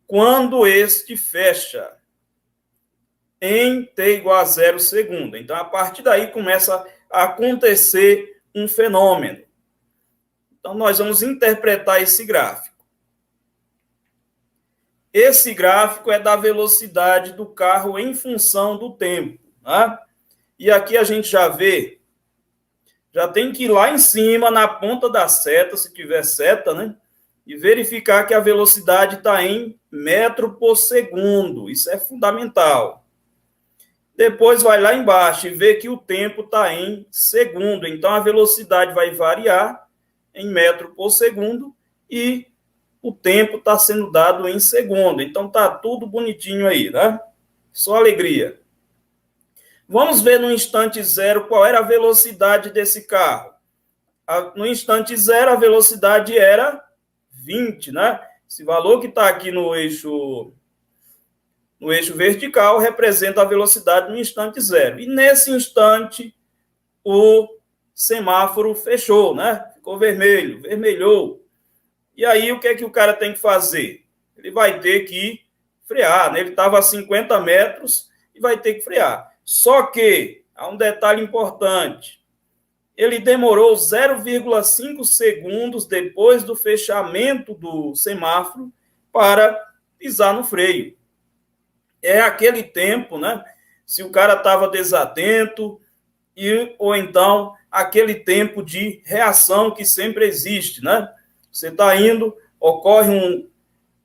Quando este fecha em t igual a 0 segundo. Então, a partir daí começa a acontecer um fenômeno. Então, nós vamos interpretar esse gráfico. Esse gráfico é da velocidade do carro em função do tempo, né? E aqui a gente já vê, já tem que ir lá em cima, na ponta da seta, se tiver seta, né? E verificar que a velocidade está em metro por segundo. Isso é fundamental. Depois vai lá embaixo e vê que o tempo está em segundo. Então, a velocidade vai variar em metro por segundo e o tempo está sendo dado em segundo. Então, está tudo bonitinho aí, né? Só alegria. Vamos ver no instante zero qual era a velocidade desse carro. No instante zero, a velocidade era 20, né? Esse valor que está aqui no eixo vertical representa a velocidade no instante zero. E nesse instante, o semáforo fechou, né? Ficou vermelho, vermelhou. E aí, o que é que o cara tem que fazer? Ele vai ter que frear, né? Ele estava a 50 metros e vai ter que frear. Só que, há um detalhe importante. Ele demorou 0,5 segundos depois do fechamento do semáforo para pisar no freio. É aquele tempo, né? Se o cara estava desatento, ou então aquele tempo de reação que sempre existe, né? Você está indo, ocorre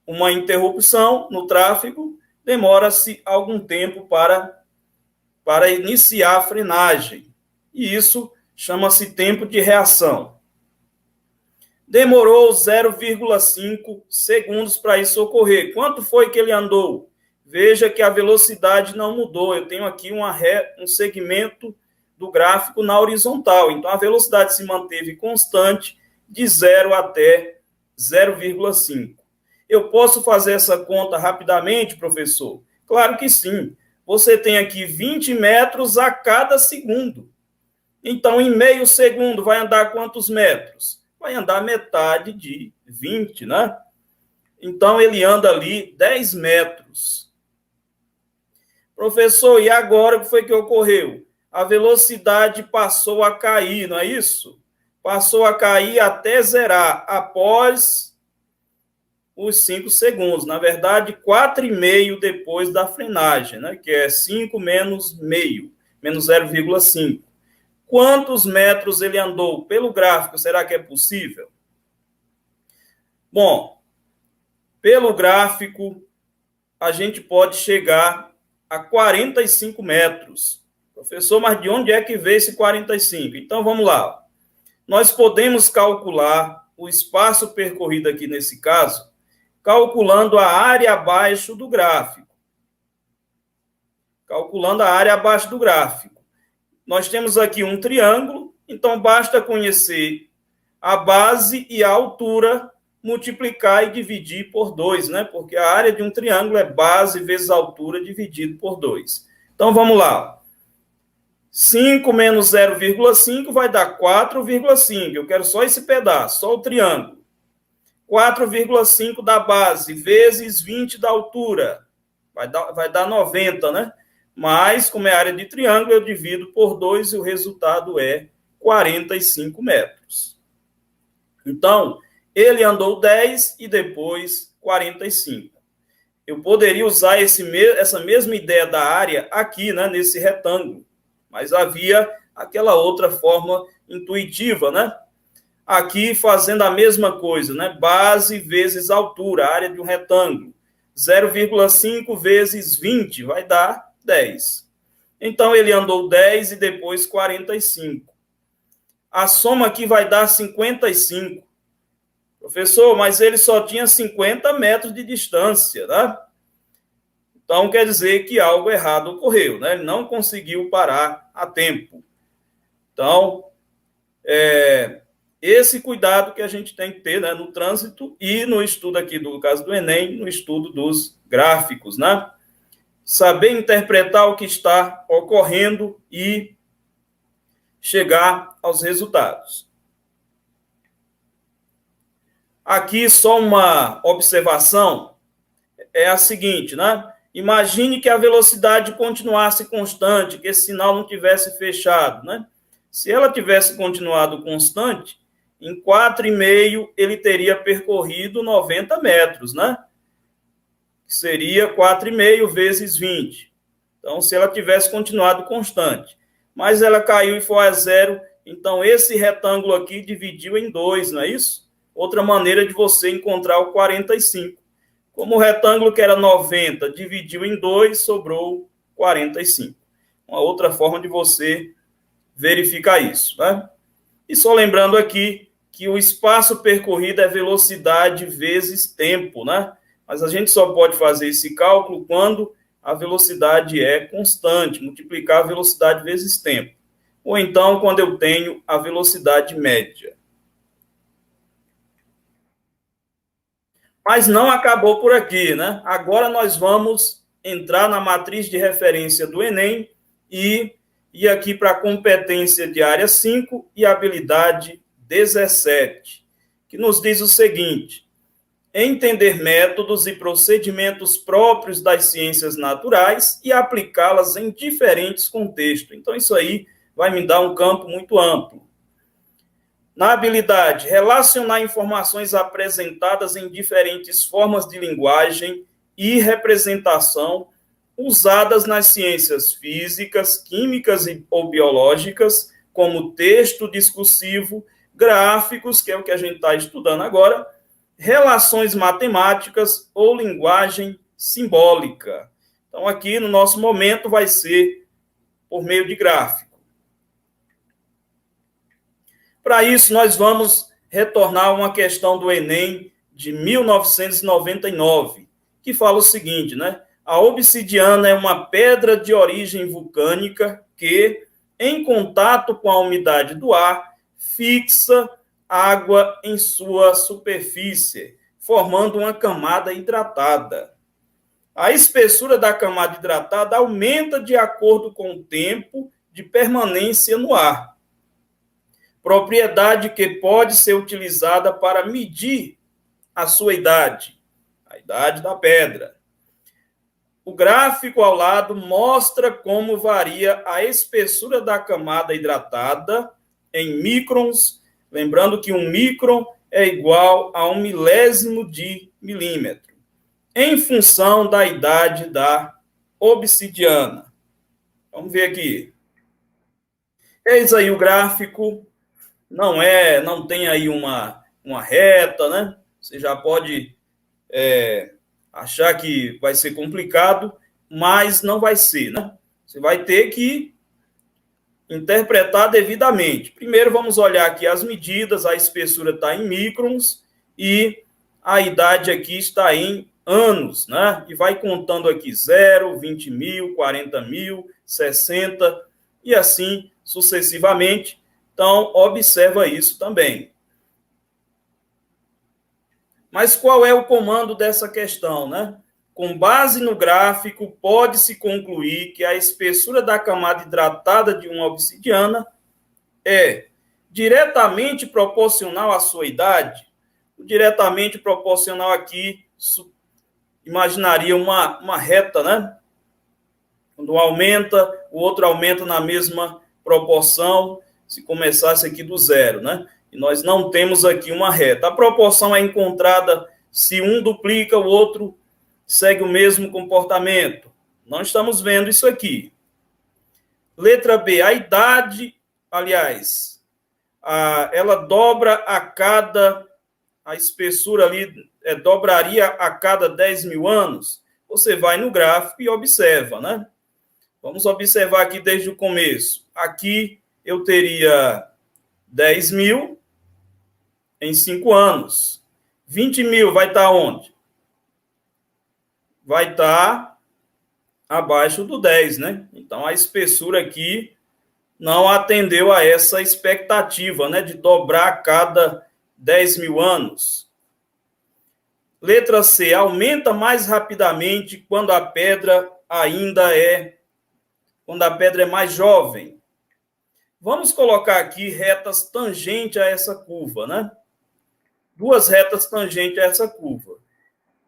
uma interrupção no tráfego, demora-se algum tempo para iniciar a frenagem. E isso chama-se tempo de reação. Demorou 0,5 segundos para isso ocorrer. Quanto foi que ele andou? Veja que a velocidade não mudou. Eu tenho aqui um segmento do gráfico na horizontal. Então, a velocidade se manteve constante de 0 até 0,5. Eu posso fazer essa conta rapidamente, professor? Claro que sim. Você tem aqui 20 metros a cada segundo. Então, em meio segundo, vai andar quantos metros? Vai andar metade de 20, né? Então, ele anda ali 10 metros. Professor, e agora o que foi que ocorreu? A velocidade passou a cair, não é isso? Passou a cair até zerar, após os 5 segundos. Na verdade, 4,5 depois da frenagem, né? Que é 5 menos meio, menos 0,5. Quantos metros ele andou? Pelo gráfico, será que é possível? Bom, pelo gráfico, a gente pode chegar a 45 metros. Professor, mas de onde é que veio esse 45? Então, vamos lá. Nós podemos calcular o espaço percorrido aqui nesse caso, calculando a área abaixo do gráfico. Calculando a área abaixo do gráfico. Nós temos aqui um triângulo, então basta conhecer a base e a altura, multiplicar e dividir por 2, né? Porque a área de um triângulo é base vezes altura dividido por 2. Então, vamos lá. 5 menos 0,5 vai dar 4,5. Eu quero só esse pedaço, só o triângulo. 4,5 da base vezes 20 da altura. Vai dar 90, né? Mas, como é área de triângulo, eu divido por 2 e o resultado é 45 metros. Então, ele andou 10 e depois 45. Eu poderia usar essa mesma ideia da área aqui, né, nesse retângulo. Mas havia aquela outra forma intuitiva, né? Aqui fazendo a mesma coisa, né? Base vezes altura, área de um retângulo. 0,5 vezes 20 vai dar 10. Então, ele andou 10 e depois 45. A soma aqui vai dar 55. Professor, mas ele só tinha 50 metros de distância, né? Então, quer dizer que algo errado ocorreu, né? Ele não conseguiu parar a tempo. Então, esse cuidado que a gente tem que ter, né, no trânsito e no estudo aqui do caso do Enem, no estudo dos gráficos, né? Saber interpretar o que está ocorrendo e chegar aos resultados. Aqui só uma observação, é a seguinte, né? Imagine que a velocidade continuasse constante, que esse sinal não tivesse fechado, né? Se ela tivesse continuado constante, em 4,5 ele teria percorrido 90 metros, né? Seria 4,5 vezes 20. Então, se ela tivesse continuado constante. Mas ela caiu e foi a 0, então esse retângulo aqui dividiu em 2, não é isso? Outra maneira de você encontrar o 45. Como o retângulo que era 90 dividiu em 2, sobrou 45. uma outra forma de você verificar isso, né? E só lembrando aqui que o espaço percorrido é velocidade vezes tempo, né? Mas a gente só pode fazer esse cálculo quando a velocidade é constante, multiplicar a velocidade vezes tempo. Ou então, quando eu tenho a velocidade média. Mas não acabou por aqui, né? Agora nós vamos entrar na matriz de referência do Enem e ir aqui para a competência de área 5 e habilidade 17, que nos diz o seguinte: entender métodos e procedimentos próprios das ciências naturais e aplicá-las em diferentes contextos. Então, isso aí vai me dar um campo muito amplo. Na habilidade, relacionar informações apresentadas em diferentes formas de linguagem e representação usadas nas ciências físicas, químicas ou biológicas, como texto discursivo, gráficos, que é o que a gente está estudando agora, relações matemáticas ou linguagem simbólica. Então, aqui no nosso momento vai ser por meio de gráfico. Para isso, nós vamos retornar a uma questão do Enem de 1999, que fala o seguinte, né? A obsidiana é uma pedra de origem vulcânica que, em contato com a umidade do ar, fixa água em sua superfície, formando uma camada hidratada. A espessura da camada hidratada aumenta de acordo com o tempo de permanência no ar, propriedade que pode ser utilizada para medir a sua idade, a idade da pedra. O gráfico ao lado mostra como varia a espessura da camada hidratada em microns, lembrando que um micron é igual a 1/1000 de milímetro, em função da idade da obsidiana. Vamos ver aqui. Eis aí o gráfico. Não tem aí uma reta, né? Você já pode achar que vai ser complicado, mas não vai ser, né? Você vai ter que interpretar devidamente. Primeiro, vamos olhar aqui as medidas, a espessura está em microns e a idade aqui está em anos, né? E vai contando aqui 0, 20.000, 40.000, 60 e assim sucessivamente. Então, observa isso também. Mas qual é o comando dessa questão, né? Com base no gráfico, pode-se concluir que a espessura da camada hidratada de uma obsidiana é diretamente proporcional à sua idade. O diretamente proporcional aqui, imaginaria uma reta, né? Quando um aumenta, o outro aumenta na mesma proporção, se começasse aqui do zero, né? E nós não temos aqui uma reta. A proporção é encontrada se um duplica, o outro segue o mesmo comportamento. Não estamos vendo isso aqui. Letra B, a idade, aliás, ela dobra a espessura ali dobraria a cada 10.000 anos. Você vai no gráfico e observa, né? Vamos observar aqui desde o começo. Aqui eu teria 10.000 em 5 anos. 20.000 vai estar onde? Vai estar abaixo do 10, né? Então, a espessura aqui não atendeu a essa expectativa, né? De dobrar a cada 10.000 anos. Letra C, aumenta mais rapidamente quando a pedra é mais jovem. Vamos colocar aqui retas tangentes a essa curva, né? Duas retas tangentes a essa curva.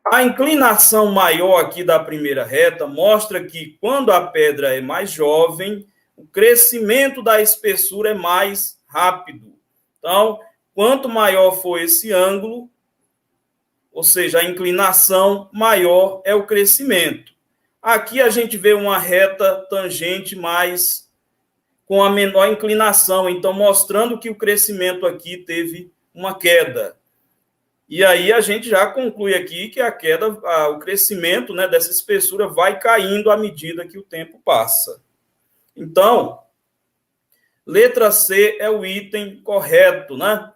A inclinação maior aqui da primeira reta mostra que quando a pedra é mais jovem, o crescimento da espessura é mais rápido. Então, quanto maior for esse ângulo, ou seja, a inclinação, maior é o crescimento. Aqui a gente vê uma reta tangente mais com a menor inclinação, então mostrando que o crescimento aqui teve uma queda. E aí a gente já conclui aqui que a queda, o crescimento, né, dessa espessura vai caindo à medida que o tempo passa. Então, letra C é o item correto, né?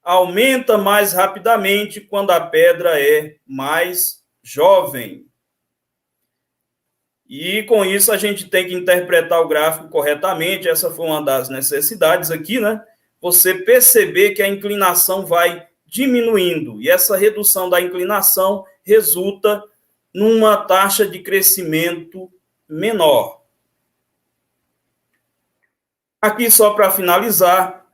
Aumenta mais rapidamente quando a pedra é mais jovem. E com isso a gente tem que interpretar o gráfico corretamente. Essa foi uma das necessidades aqui, né? Você perceber que a inclinação vai diminuindo. E essa redução da inclinação resulta numa taxa de crescimento menor. Aqui, só para finalizar,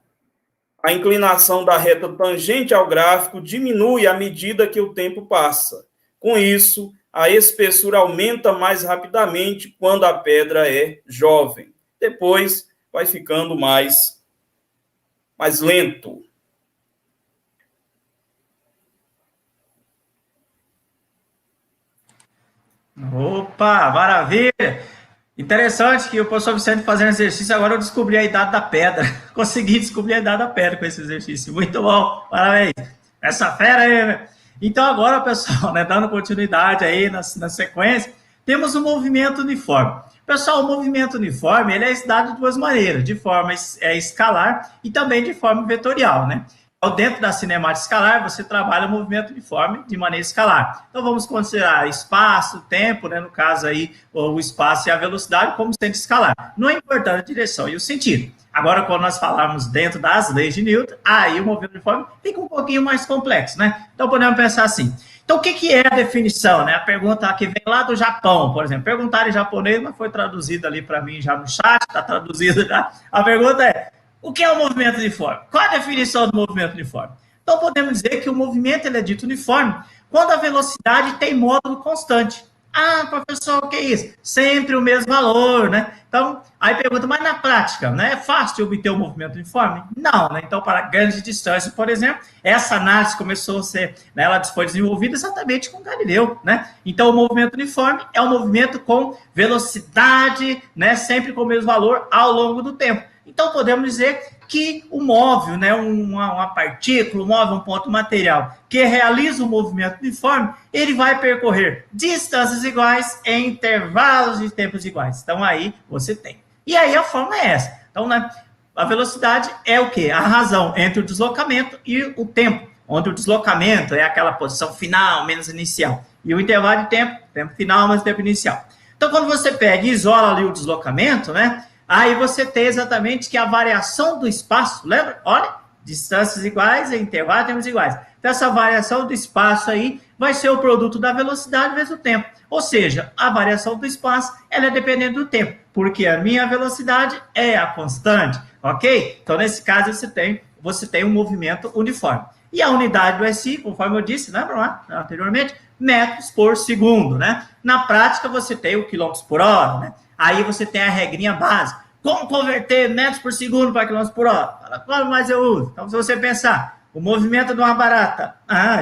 a inclinação da reta tangente ao gráfico diminui à medida que o tempo passa. Com isso, a espessura aumenta mais rapidamente quando a pedra é jovem. Depois, vai ficando mais lento. Opa, maravilha! Interessante que o professor Vicente fazendo exercício, agora eu descobri a idade da pedra. Consegui descobrir a idade da pedra com esse exercício. Muito bom, parabéns. Essa fera aí, né? Então agora, pessoal, né, dando continuidade aí na sequência, temos o movimento uniforme. Pessoal, o movimento uniforme, ele é estudado de duas maneiras, de forma escalar e também de forma vetorial, né? Então, dentro da cinemática escalar, você trabalha o movimento uniforme de maneira escalar. Então, vamos considerar espaço, tempo, né? No caso aí, o espaço e a velocidade como sendo escalar. Não é importante a direção e o sentido. Agora, quando nós falarmos dentro das leis de Newton, aí o movimento uniforme fica um pouquinho mais complexo, né? Então, podemos pensar assim. Então, o que é a definição, né? A pergunta que vem lá do Japão, por exemplo. Perguntaram em japonês, mas foi traduzida ali para mim já no chat, está traduzida já. A pergunta é: o que é o movimento uniforme? Qual a definição do movimento uniforme? Então, podemos dizer que o movimento ele é dito uniforme quando a velocidade tem módulo constante. Ah, professor, o que é isso? Sempre o mesmo valor, né? Então, aí pergunta, mas na prática, né? É fácil de obter o movimento uniforme? Não, né? Então, para grandes distâncias, por exemplo, essa análise começou a ser, né, ela foi desenvolvida exatamente com Galileu, né? Então, o movimento uniforme é um movimento com velocidade, né? Sempre com o mesmo valor ao longo do tempo. Então, podemos dizer que o móvel, né, uma partícula, um móvel, um ponto material, que realiza o movimento uniforme, ele vai percorrer distâncias iguais em intervalos de tempos iguais. Então, aí você tem. E aí a fórmula é essa. Então, né, a velocidade é o quê? A razão entre o deslocamento e o tempo, onde o deslocamento é aquela posição final menos inicial. E o intervalo de tempo final mais tempo inicial. Então, quando você pega e isola ali o deslocamento, né? Aí você tem exatamente que a variação do espaço, lembra? Olha, distâncias iguais em intervalos tempos iguais. Então, essa variação do espaço aí vai ser o produto da velocidade vezes o tempo. Ou seja, a variação do espaço, ela é dependente do tempo, porque a minha velocidade é a constante, ok? Então, nesse caso, você tem um movimento uniforme. E a unidade do SI, conforme eu disse, lembra lá anteriormente? Metros por segundo, né? Na prática, você tem o quilômetros por hora, né? Aí você tem a regrinha básica. Como converter metros por segundo para quilômetros por hora? Qual mais eu uso? Então, se você pensar, o movimento de uma barata.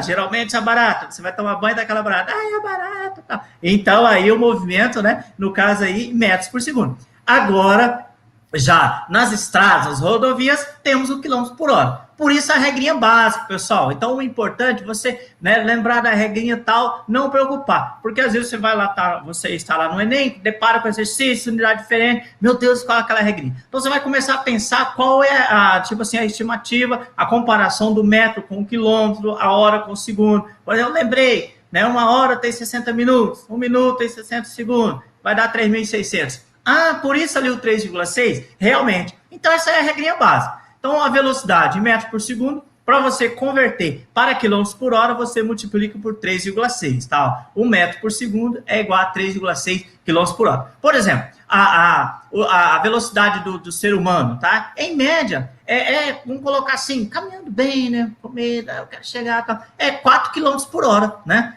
Geralmente a barata. Você vai tomar banho daquela barata. É barata. Tá. Então, aí o movimento, né? No caso aí, metros por segundo. Agora, já nas estradas, nas rodovias, temos o quilômetro por hora. Por isso a regrinha básica, pessoal. Então, o importante é você, né, lembrar da regrinha tal, não preocupar. Porque às vezes você vai lá, você está lá no Enem, depara com exercício, unidade diferente. Meu Deus, qual é aquela regrinha? Então, você vai começar a pensar qual é a estimativa, a comparação do metro com o quilômetro, a hora com o segundo. Por exemplo, eu lembrei, né, 1 hora tem 60 minutos, 1 minuto tem 60 segundos, vai dar 3.600. Por isso ali o 3,6? Realmente. Então, essa é a regrinha básica. Então, a velocidade em metros por segundo, para você converter para quilômetros por hora, você multiplica por 3,6, tá? 1 metro por segundo é igual a 3,6 quilômetros por hora. Por exemplo, a velocidade do ser humano, tá? Em média, vamos colocar assim, caminhando bem, né? Comida, eu quero chegar, tá? 4 quilômetros por hora, né?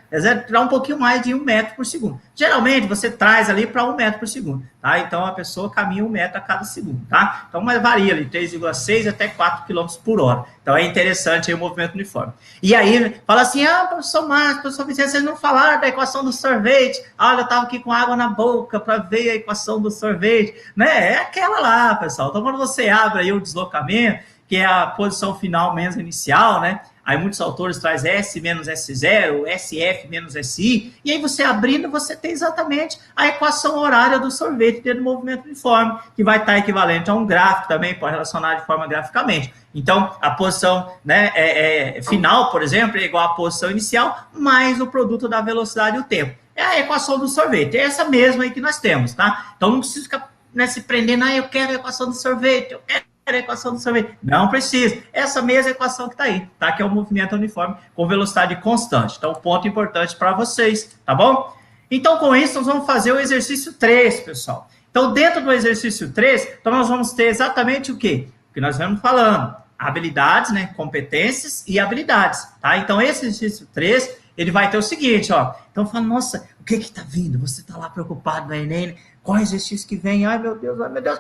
Dá um pouquinho mais de 1 metro por segundo. Geralmente, você traz ali para 1 metro por segundo, tá? Então, a pessoa caminha 1 metro a cada segundo, tá? Então, mas varia ali, 3,6 até 4 quilômetros por hora. Então, é interessante aí o movimento uniforme. E aí, fala assim, professor Márcio, professor Vicente, vocês não falaram da equação do sorvete. Olha, eu estava aqui com água na boca para ver a equação do sorvete, né? É aquela lá, pessoal. Então, quando você abre aí o deslocamento, que é a posição final menos inicial, né? Aí muitos autores trazem S menos S0, SF menos SI, e aí você abrindo, você tem exatamente a equação horária do sorvete dentro do movimento uniforme, que vai estar equivalente a um gráfico também, pode relacionar de forma graficamente. Então, a posição, né, final, por exemplo, é igual à posição inicial, mais o produto da velocidade e o tempo. É a equação do sorvete, é essa mesma aí que nós temos, tá? Então, não precisa ficar, né, se prendendo, eu quero a equação do sorvete, eu quero a equação do sorvete. Não precisa. Essa mesma equação que está aí, tá? Que é o movimento uniforme com velocidade constante. Então, ponto importante para vocês, tá bom? Então, com isso, nós vamos fazer o exercício 3, pessoal. Então, dentro do exercício 3, então nós vamos ter exatamente o quê? O que nós vamos falando. Habilidades, né? Competências e habilidades, tá? Então, esse exercício 3, ele vai ter o seguinte, ó. Então, fala, nossa, o que que tá vindo? Você tá lá preocupado no Enem, né? Qual exercício que vem? Ai, meu Deus,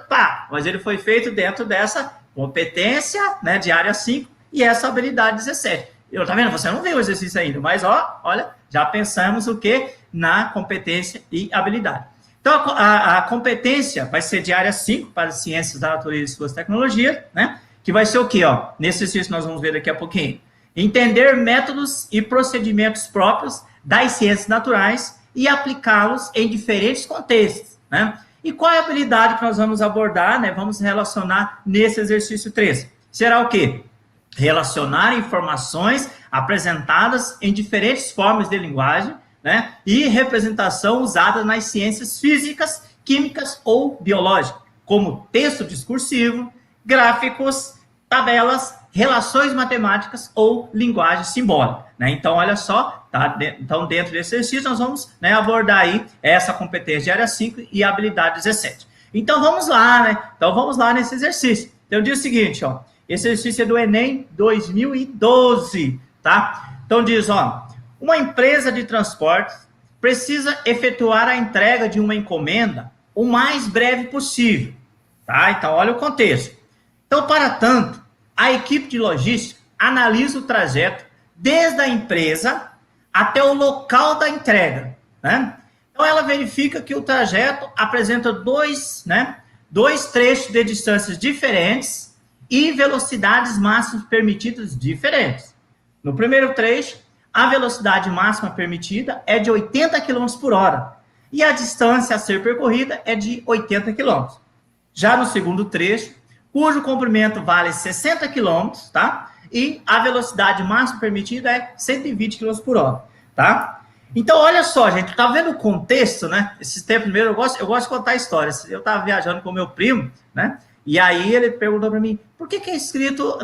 pá! Mas ele foi feito dentro dessa competência, né, de área 5 e essa habilidade 17. Tá vendo? Você não viu o exercício ainda, mas, ó, olha, já pensamos o quê? Na competência e habilidade. Então, a competência vai ser de área 5 para ciências da natureza e suas tecnologias, né? Que vai ser o quê, ó? Nesse exercício nós vamos ver daqui a pouquinho. Entender métodos e procedimentos próprios das ciências naturais e aplicá-los em diferentes contextos. Né? E qual é a habilidade que nós vamos abordar, né? Vamos relacionar nesse exercício 3? Será o quê? Relacionar informações apresentadas em diferentes formas de linguagem, né? E representação usada nas ciências físicas, químicas ou biológicas, como texto discursivo, gráficos, tabelas, relações matemáticas ou linguagem simbólica, né? Então, olha só, tá? Então, dentro desse exercício, nós vamos, né, abordar aí essa competência de área 5 e habilidade 17. Então, vamos lá, né? Então, vamos lá nesse exercício. Então, diz o seguinte, ó, esse exercício é do Enem 2012, tá? Então, diz, ó, uma empresa de transportes precisa efetuar a entrega de uma encomenda o mais breve possível, tá? Então, olha o contexto. Então, para tanto, a equipe de logística analisa o trajeto desde a empresa até o local da entrega, né? Então, ela verifica que o trajeto apresenta dois trechos de distâncias diferentes e velocidades máximas permitidas diferentes. No primeiro trecho, a velocidade máxima permitida é de 80 km por hora e a distância a ser percorrida é de 80 km. Já no segundo trecho, cujo comprimento vale 60 km, tá? E a velocidade máxima permitida é 120 km por hora, tá? Então, olha só, gente, tá vendo o contexto, né? Esses tempos, primeiro, eu gosto de contar histórias. Eu tava viajando com meu primo, né? E aí ele perguntou para mim, por que é escrito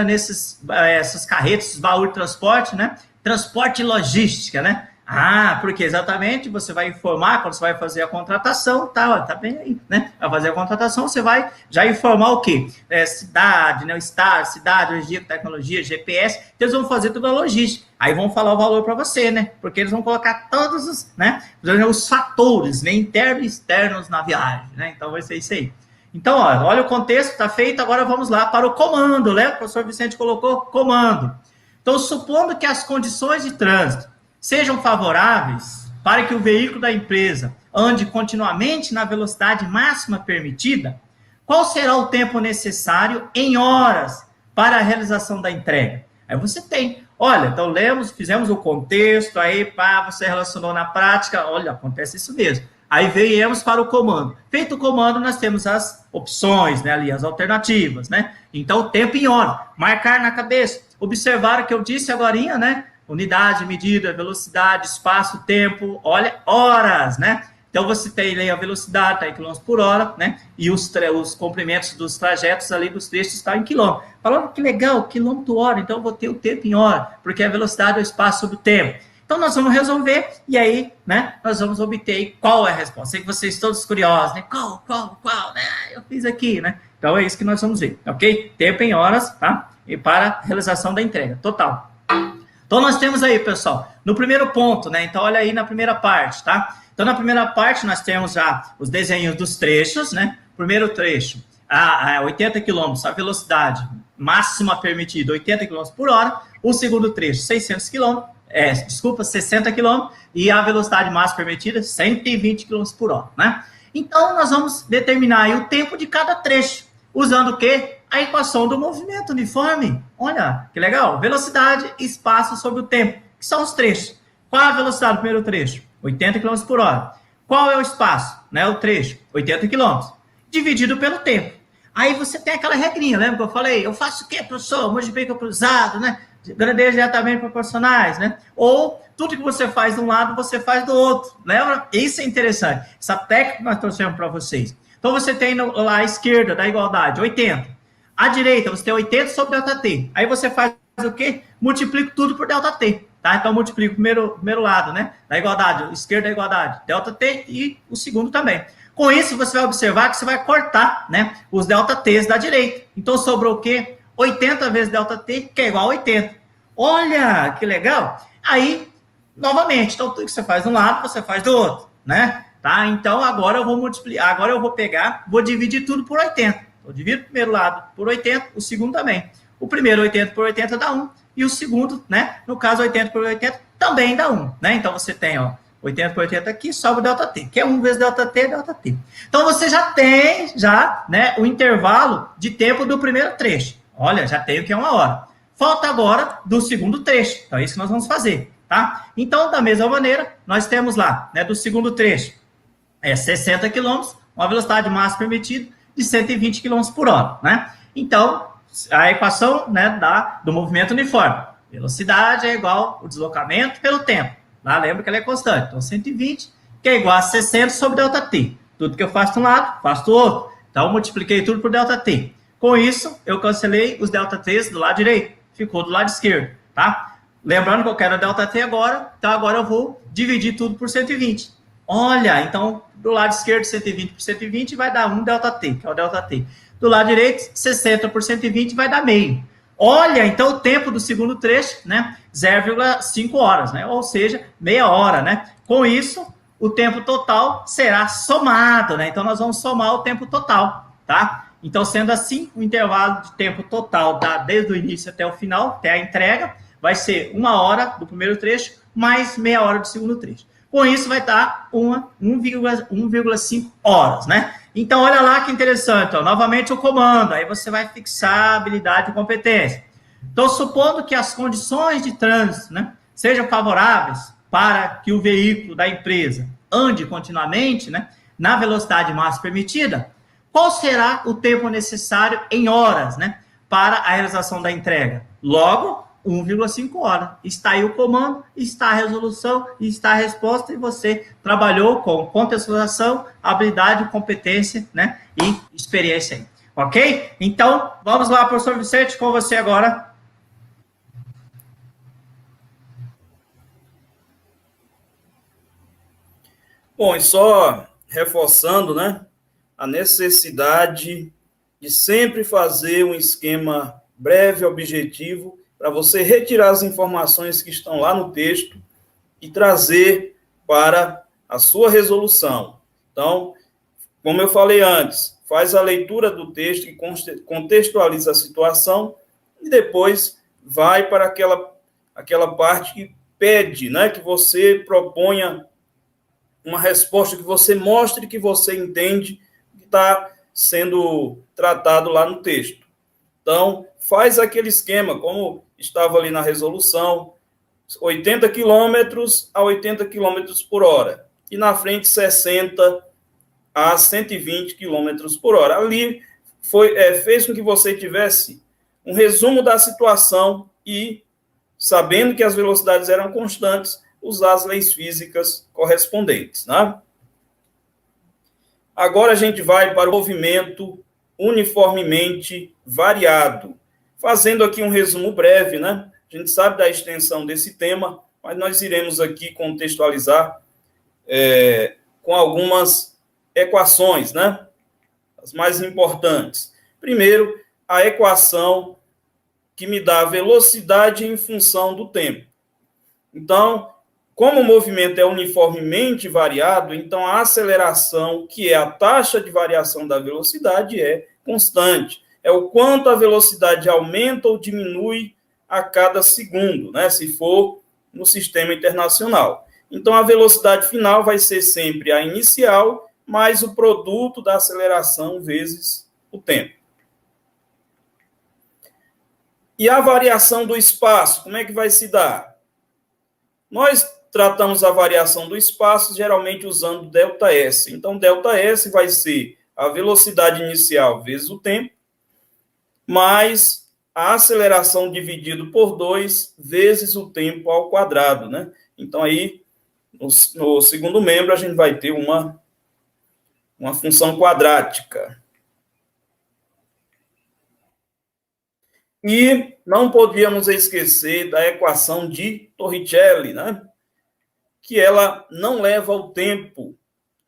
nesses essas carretas, esses baús de transporte, né? Transporte e logística, né? Ah, porque exatamente você vai informar quando você vai fazer a contratação, tá bem aí, né? Vai fazer a contratação, você vai já informar o quê? Cidade, né? O estado, cidade, registro, tecnologia, GPS, então eles vão fazer toda a logística. Aí vão falar o valor para você, né? Porque eles vão colocar todos os, né? Os fatores, né? Internos e externos na viagem, né? Então vai ser isso aí. Então, olha o contexto, tá feito, agora vamos lá para o comando, né? O professor Vicente colocou comando. Então, supondo que as condições de trânsito sejam favoráveis para que o veículo da empresa ande continuamente na velocidade máxima permitida, qual será o tempo necessário em horas para a realização da entrega? Aí você tem, olha, então fizemos o contexto, aí você relacionou na prática, olha, acontece isso mesmo. Aí viemos para o comando. Feito o comando, nós temos as opções, né, ali, as alternativas, né? Então, tempo em hora, marcar na cabeça, observar o que eu disse agorinha, né? Unidade, medida, velocidade, espaço, tempo, olha, horas, né? Então, você tem aí a velocidade, tá em quilômetros por hora, né? E os comprimentos dos trajetos ali, dos trechos, estão em quilômetros. Falando que legal, quilômetro hora, então eu vou ter o tempo em hora, porque a velocidade é o espaço sobre o tempo. Então, nós vamos resolver, e aí, né, nós vamos obter qual é a resposta. Sei que vocês todos curiosos, né? Qual, né? Eu fiz aqui, né? Então, é isso que nós vamos ver, ok? Tempo em horas, tá? E para a realização da entrega, total. Então, nós temos aí, pessoal, no primeiro ponto, né? Então, olha aí na primeira parte, tá? Então, na primeira parte, nós temos já os desenhos dos trechos, né? Primeiro trecho, a 80 km, a velocidade máxima permitida, 80 km por hora. O segundo trecho, 60 km, e a velocidade máxima permitida, 120 km por hora, né? Então, nós vamos determinar aí o tempo de cada trecho, usando o quê? a equação do movimento uniforme. Olha, que legal. Velocidade, espaço sobre o tempo, que são os trechos. Qual a velocidade do primeiro trecho? 80 km por hora. Qual é o espaço? Né, o trecho? 80 km. Dividido pelo tempo. Aí você tem aquela regrinha, lembra que eu falei? Eu faço o quê, professor? Multiplica cruzado, né? Grandezas diretamente proporcionais, né? Ou tudo que você faz de um lado, você faz do outro. Lembra? Isso é interessante. Essa técnica que nós trouxemos para vocês. Então, você tem lá à esquerda da igualdade, 80. À direita, você tem 80 sobre ΔT. Aí você faz o quê? Multiplica tudo por ΔT. Tá? Então, multiplica o primeiro lado, né? Da igualdade, esquerda da igualdade, ΔT e o segundo também. Com isso, você vai observar que você vai cortar, né, os ΔTs da direita. Então, sobrou o quê? 80 vezes ΔT, que é igual a 80. Olha, que legal. Aí, novamente, então, tudo que você faz de um lado, você faz do outro, né? Tá? Então, agora eu vou multiplicar, agora eu vou pegar, vou dividir tudo por 80. Eu divido o primeiro lado por 80, o segundo também. O primeiro 80 por 80 dá 1, e o segundo, né, no caso 80 por 80, também dá 1, né? Então, você tem, ó, 80 por 80 aqui, sobra o ΔT, que é 1 vezes ΔT, ΔT. Então, você já tem, né, o intervalo de tempo do primeiro trecho. Olha, já tem o que é 1 hora. Falta agora do segundo trecho. Então, é isso que nós vamos fazer, tá? Então, da mesma maneira, nós temos lá, né, do segundo trecho, 60 km, uma velocidade máxima permitida de 120 km por hora, né? Então, a equação, né, do movimento uniforme. Velocidade é igual ao deslocamento pelo tempo. Lá, lembra que ela é constante. Então, 120, que é igual a 60 sobre ΔT. Tudo que eu faço de um lado, faço do outro. Então, multipliquei tudo por ΔT. Com isso, eu cancelei os ΔTs do lado direito. Ficou do lado esquerdo, tá? Lembrando que eu quero ΔT agora. Então, agora eu vou dividir tudo por 120. Olha, então, do lado esquerdo, 120 por 120 vai dar 1 ΔT, que é o ΔT. Do lado direito, 60 por 120 vai dar meio. Olha, então o tempo do segundo trecho, né, 0,5 horas, né, ou seja, meia hora, né. Com isso, o tempo total será somado, né, então nós vamos somar o tempo total, tá? Então, sendo assim, o intervalo de tempo total desde o início até o final, até a entrega, vai ser 1 hora do primeiro trecho, mais meia hora do segundo trecho. Com isso, vai dar 1,5 horas, né? Então, olha lá que interessante, ó. Novamente o comando, aí você vai fixar habilidade e competência. Então, supondo que as condições de trânsito, né, sejam favoráveis para que o veículo da empresa ande continuamente, né, na velocidade máxima permitida, qual será o tempo necessário em horas, né, para a realização da entrega? Logo, 1,5 horas. Está aí o comando, está a resolução, está a resposta, e você trabalhou com contextualização, habilidade, competência, né, e experiência aí. Ok? Então, vamos lá, professor Vicente, com você agora. Bom, e só reforçando, né, a necessidade de sempre fazer um esquema breve, objetivo, para você retirar as informações que estão lá no texto e trazer para a sua resolução. Então, como eu falei antes, faz a leitura do texto que contextualiza a situação e depois vai para aquela parte que pede, né, que você proponha uma resposta, que você mostre que você entende que está sendo tratado lá no texto. Então, faz aquele esquema, como estava ali na resolução, 80 quilômetros a 80 quilômetros por hora. E na frente, 60 a 120 quilômetros por hora. Ali fez com que você tivesse um resumo da situação e, sabendo que as velocidades eram constantes, usar as leis físicas correspondentes, né? Agora a gente vai para o movimento uniformemente variado. Fazendo aqui um resumo breve, né? A gente sabe da extensão desse tema, mas nós iremos aqui contextualizar com algumas equações, né? As mais importantes. Primeiro, a equação que me dá a velocidade em função do tempo. Então, como o movimento é uniformemente variado, então a aceleração, que é a taxa de variação da velocidade, é constante. É o quanto a velocidade aumenta ou diminui a cada segundo, né? Se for no sistema internacional. Então, a velocidade final vai ser sempre a inicial, mais o produto da aceleração vezes o tempo. E a variação do espaço, como é que vai se dar? Nós tratamos a variação do espaço geralmente usando ΔS. Então, ΔS vai ser a velocidade inicial vezes o tempo, mais a aceleração dividido por 2 vezes o tempo ao quadrado, né? Então, aí, no segundo membro, a gente vai ter uma função quadrática. E não podíamos esquecer da equação de Torricelli, né? Que ela não leva o tempo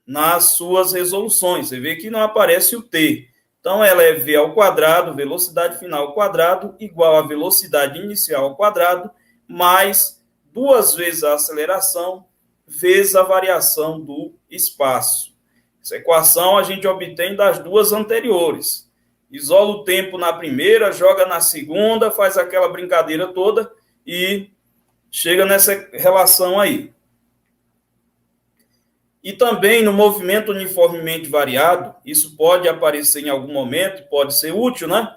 nas suas resoluções. Você vê que não aparece o t. Então, ela é v ao quadrado, velocidade final ao quadrado, igual a velocidade inicial ao quadrado, mais 2 vezes a aceleração, vezes a variação do espaço. Essa equação a gente obtém das duas anteriores. Isola o tempo na primeira, joga na segunda, faz aquela brincadeira toda e chega nessa relação aí. E também no movimento uniformemente variado, isso pode aparecer em algum momento, pode ser útil, né?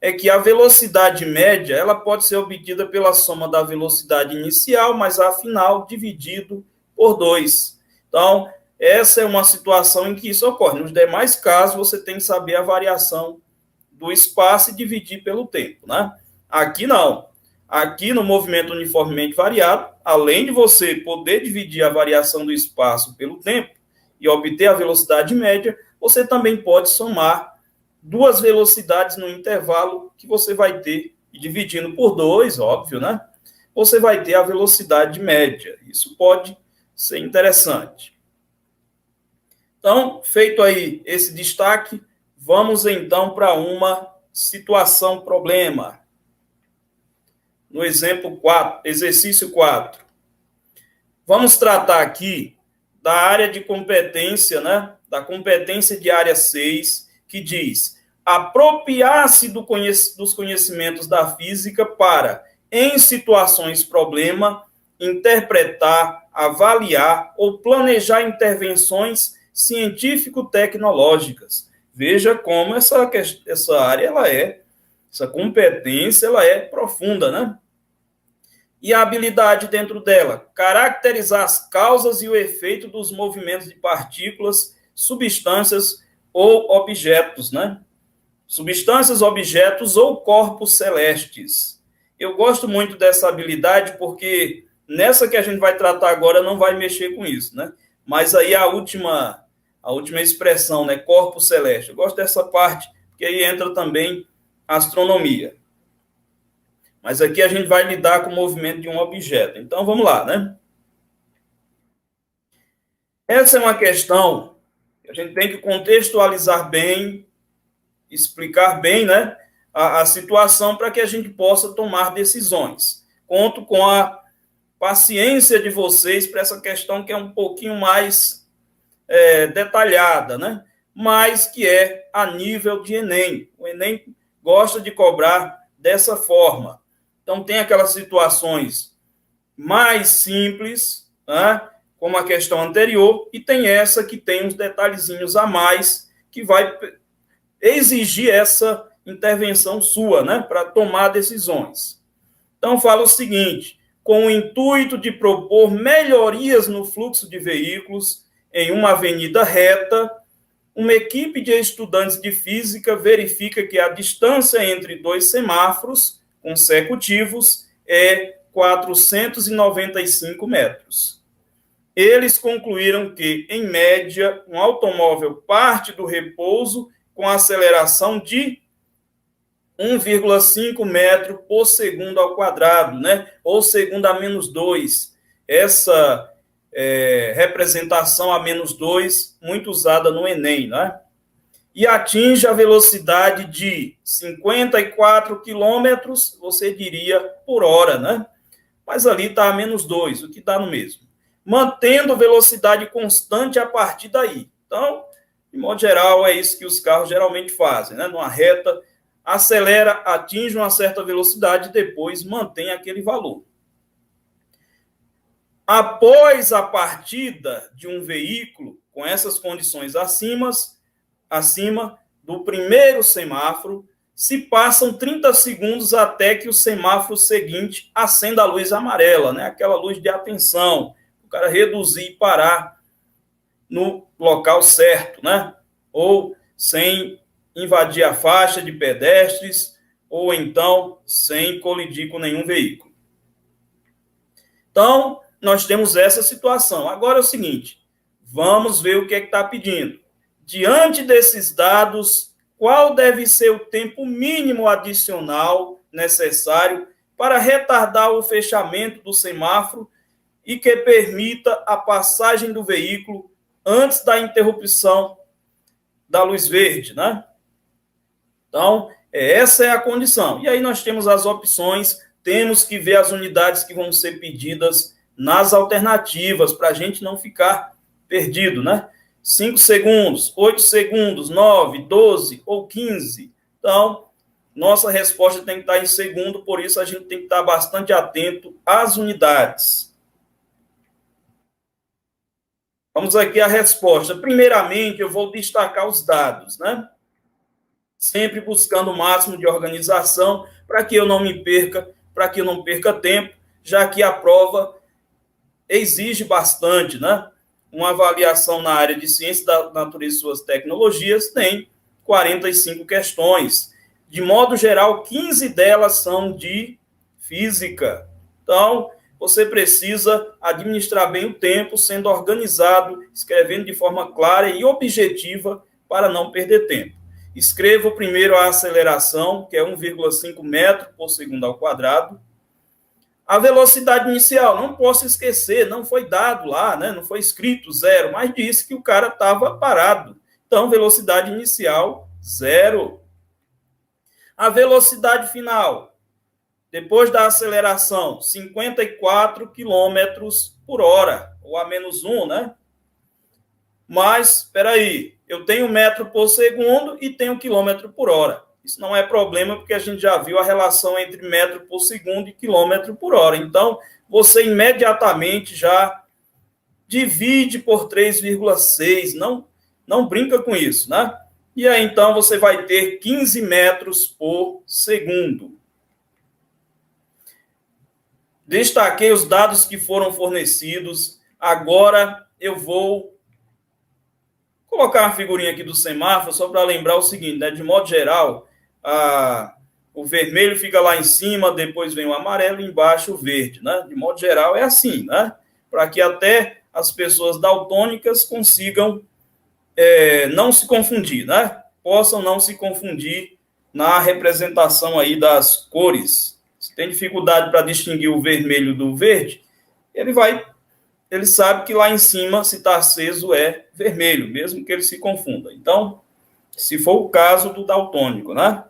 É que a velocidade média, ela pode ser obtida pela soma da velocidade inicial mais a final dividido por 2. Então, essa é uma situação em que isso ocorre. Nos demais casos, você tem que saber a variação do espaço e dividir pelo tempo, né? Aqui não. Aqui no movimento uniformemente variado, além de você poder dividir a variação do espaço pelo tempo e obter a velocidade média, você também pode somar duas velocidades no intervalo que você vai ter, e dividindo por 2, óbvio, né? Você vai ter a velocidade média. Isso pode ser interessante. Então, feito aí esse destaque, vamos então para uma situação problema. No exemplo 4, exercício 4. Vamos tratar aqui da área de competência, né? Da competência de área 6, que diz: apropriar-se dos conhecimentos da física para, em situações problema, interpretar, avaliar ou planejar intervenções científico-tecnológicas. Veja como essa área, essa competência, ela é profunda, né? E a habilidade dentro dela, caracterizar as causas e o efeito dos movimentos de partículas, substâncias ou objetos, né? Substâncias, objetos ou corpos celestes. Eu gosto muito dessa habilidade porque nessa que a gente vai tratar agora não vai mexer com isso, né? Mas aí a última expressão, né? Corpo celeste. Eu gosto dessa parte, porque aí entra também a astronomia. Mas aqui a gente vai lidar com o movimento de um objeto. Então, vamos lá, né? Essa é uma questão que a gente tem que contextualizar bem, explicar bem, né, a situação para que a gente possa tomar decisões. Conto com a paciência de vocês para essa questão que é um pouquinho mais detalhada, né? Mas que é a nível de Enem. O Enem gosta de cobrar dessa forma. Então, tem aquelas situações mais simples, né, como a questão anterior, e tem essa que tem uns detalhezinhos a mais, que vai exigir essa intervenção sua, né, para tomar decisões. Então, fala o seguinte: com o intuito de propor melhorias no fluxo de veículos em uma avenida reta, uma equipe de estudantes de física verifica que a distância entre dois semáforos consecutivos é 495 metros. Eles concluíram que, em média, um automóvel parte do repouso com aceleração de 1,5 metro por segundo ao quadrado, né? Ou segundo a menos 2. Essa representação a menos 2, muito usada no Enem, né? E atinge a velocidade de 54 quilômetros, você diria, por hora, né? Mas ali está a menos 2, o que dá no mesmo. Mantendo velocidade constante a partir daí. Então, de modo geral, é isso que os carros geralmente fazem, né? Numa reta, acelera, atinge uma certa velocidade e depois mantém aquele valor. Após a partida de um veículo com essas condições acima do primeiro semáforo, se passam 30 segundos até que o semáforo seguinte acenda a luz amarela, né? Aquela luz de atenção, o cara reduzir e parar no local certo, né? Ou sem invadir a faixa de pedestres, ou então sem colidir com nenhum veículo. Então, nós temos essa situação. Agora é o seguinte, vamos ver o que é que está pedindo. Diante desses dados, qual deve ser o tempo mínimo adicional necessário para retardar o fechamento do semáforo e que permita a passagem do veículo antes da interrupção da luz verde, né? Então, essa é a condição. E aí nós temos as opções, temos que ver as unidades que vão ser pedidas nas alternativas, para a gente não ficar perdido, né? 5 segundos, 8 segundos, 9, 12 ou 15. Então, nossa resposta tem que estar em segundo, por isso a gente tem que estar bastante atento às unidades. Vamos aqui à resposta. Primeiramente, eu vou destacar os dados, né? Sempre buscando o máximo de organização para que eu não me perca, para que eu não perca tempo, já que a prova exige bastante, né? Uma avaliação na área de ciência da natureza e suas tecnologias tem 45 questões. De modo geral, 15 delas são de física. Então, você precisa administrar bem o tempo, sendo organizado, escrevendo de forma clara e objetiva para não perder tempo. Escrevo primeiro a aceleração, que é 1,5 metro por segundo ao quadrado. A velocidade inicial, não posso esquecer, não foi dado lá, né? Não foi escrito 0, mas disse que o cara estava parado. Então, velocidade inicial, 0. A velocidade final, depois da aceleração, 54 km por hora, ou a menos 1, né? Mas, espera aí, eu tenho metro por segundo e tenho quilômetro por hora. Isso não é problema, porque a gente já viu a relação entre metro por segundo e quilômetro por hora. Então, você imediatamente já divide por 3,6. Não brinca com isso, né? E aí, então, você vai ter 15 metros por segundo. Destaquei os dados que foram fornecidos. Agora, eu vou colocar uma figurinha aqui do semáforo, só para lembrar o seguinte, né? De modo geral, o vermelho fica lá em cima, depois vem o amarelo e embaixo o verde, né? De modo geral é assim, né? Para que até as pessoas daltônicas consigam não se confundir, né? Possam não se confundir na representação aí das cores. Se tem dificuldade para distinguir o vermelho do verde, ele sabe que lá em cima, se está aceso, é vermelho, mesmo que ele se confunda. Então, se for o caso do daltônico, né?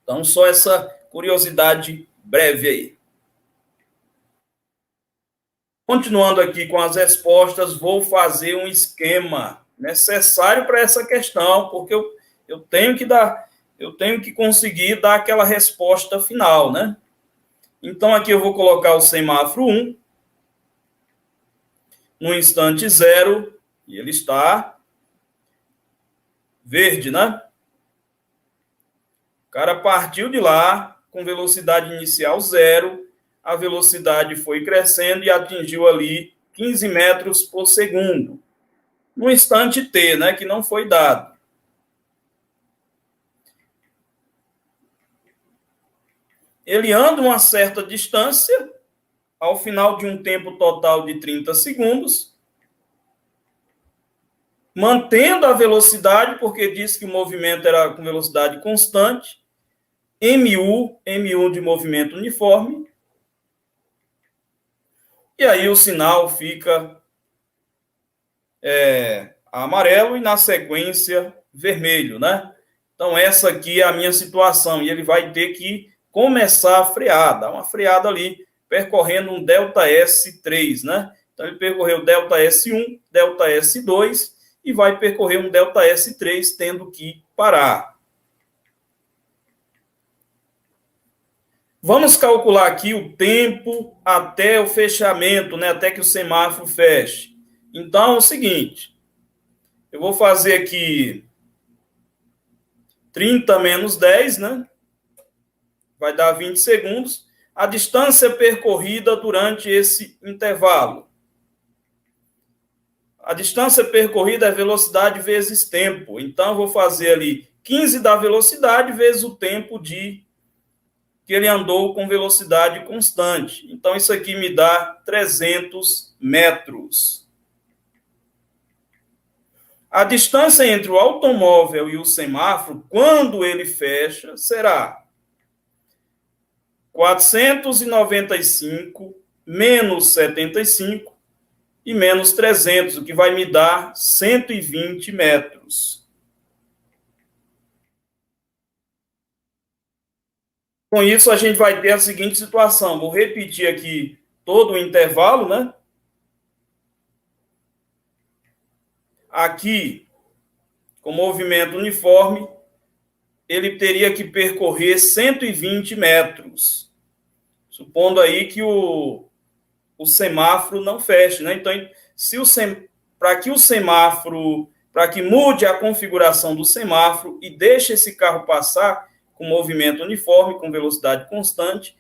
Então, só essa curiosidade breve aí. Continuando aqui com as respostas, vou fazer um esquema necessário para essa questão, porque eu tenho que conseguir dar aquela resposta final, né? Então, aqui eu vou colocar o semáforo 1, no instante 0, e ele está verde, né? O cara partiu de lá com velocidade inicial 0, a velocidade foi crescendo e atingiu ali 15 metros por segundo. No instante T, né, que não foi dado. Ele anda uma certa distância, ao final de um tempo total de 30 segundos, mantendo a velocidade, porque disse que o movimento era com velocidade constante, M1 de movimento uniforme, e aí o sinal fica amarelo e, na sequência, vermelho, né? Então, essa aqui é a minha situação, e ele vai ter que começar a frear, dar uma freada ali, percorrendo um delta S3, né? Então, ele percorreu delta S1, delta S2 e vai percorrer um delta S3, tendo que parar. Vamos calcular aqui o tempo até o fechamento, né? Até que o semáforo feche. Então, é o seguinte, eu vou fazer aqui 30 menos 10, né? Vai dar 20 segundos. A distância percorrida durante esse intervalo. A distância percorrida é velocidade vezes tempo. Então, eu vou fazer ali 15 da velocidade vezes o tempo que ele andou com velocidade constante. Então, isso aqui me dá 300 metros. A distância entre o automóvel e o semáforo, quando ele fecha, será 495 menos 75 e menos 300, o que vai me dar 120 metros. Com isso, a gente vai ter a seguinte situação. Vou repetir aqui todo o intervalo, né? Aqui, com movimento uniforme, ele teria que percorrer 120 metros. Supondo aí que o semáforo não feche, né? Então, para que mude a configuração do semáforo e deixe esse carro passar com movimento uniforme, com velocidade constante,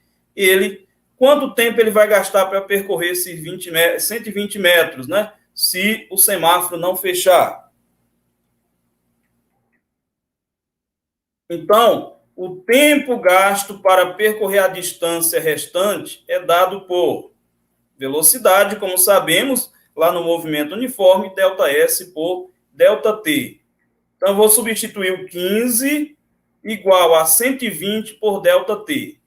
quanto tempo ele vai gastar para percorrer esses 120 metros, né? Se o semáforo não fechar. Então, o tempo gasto para percorrer a distância restante é dado por velocidade, como sabemos, lá no movimento uniforme, ΔS por ΔT. Então, vou substituir o 15 igual a 120 por ΔT.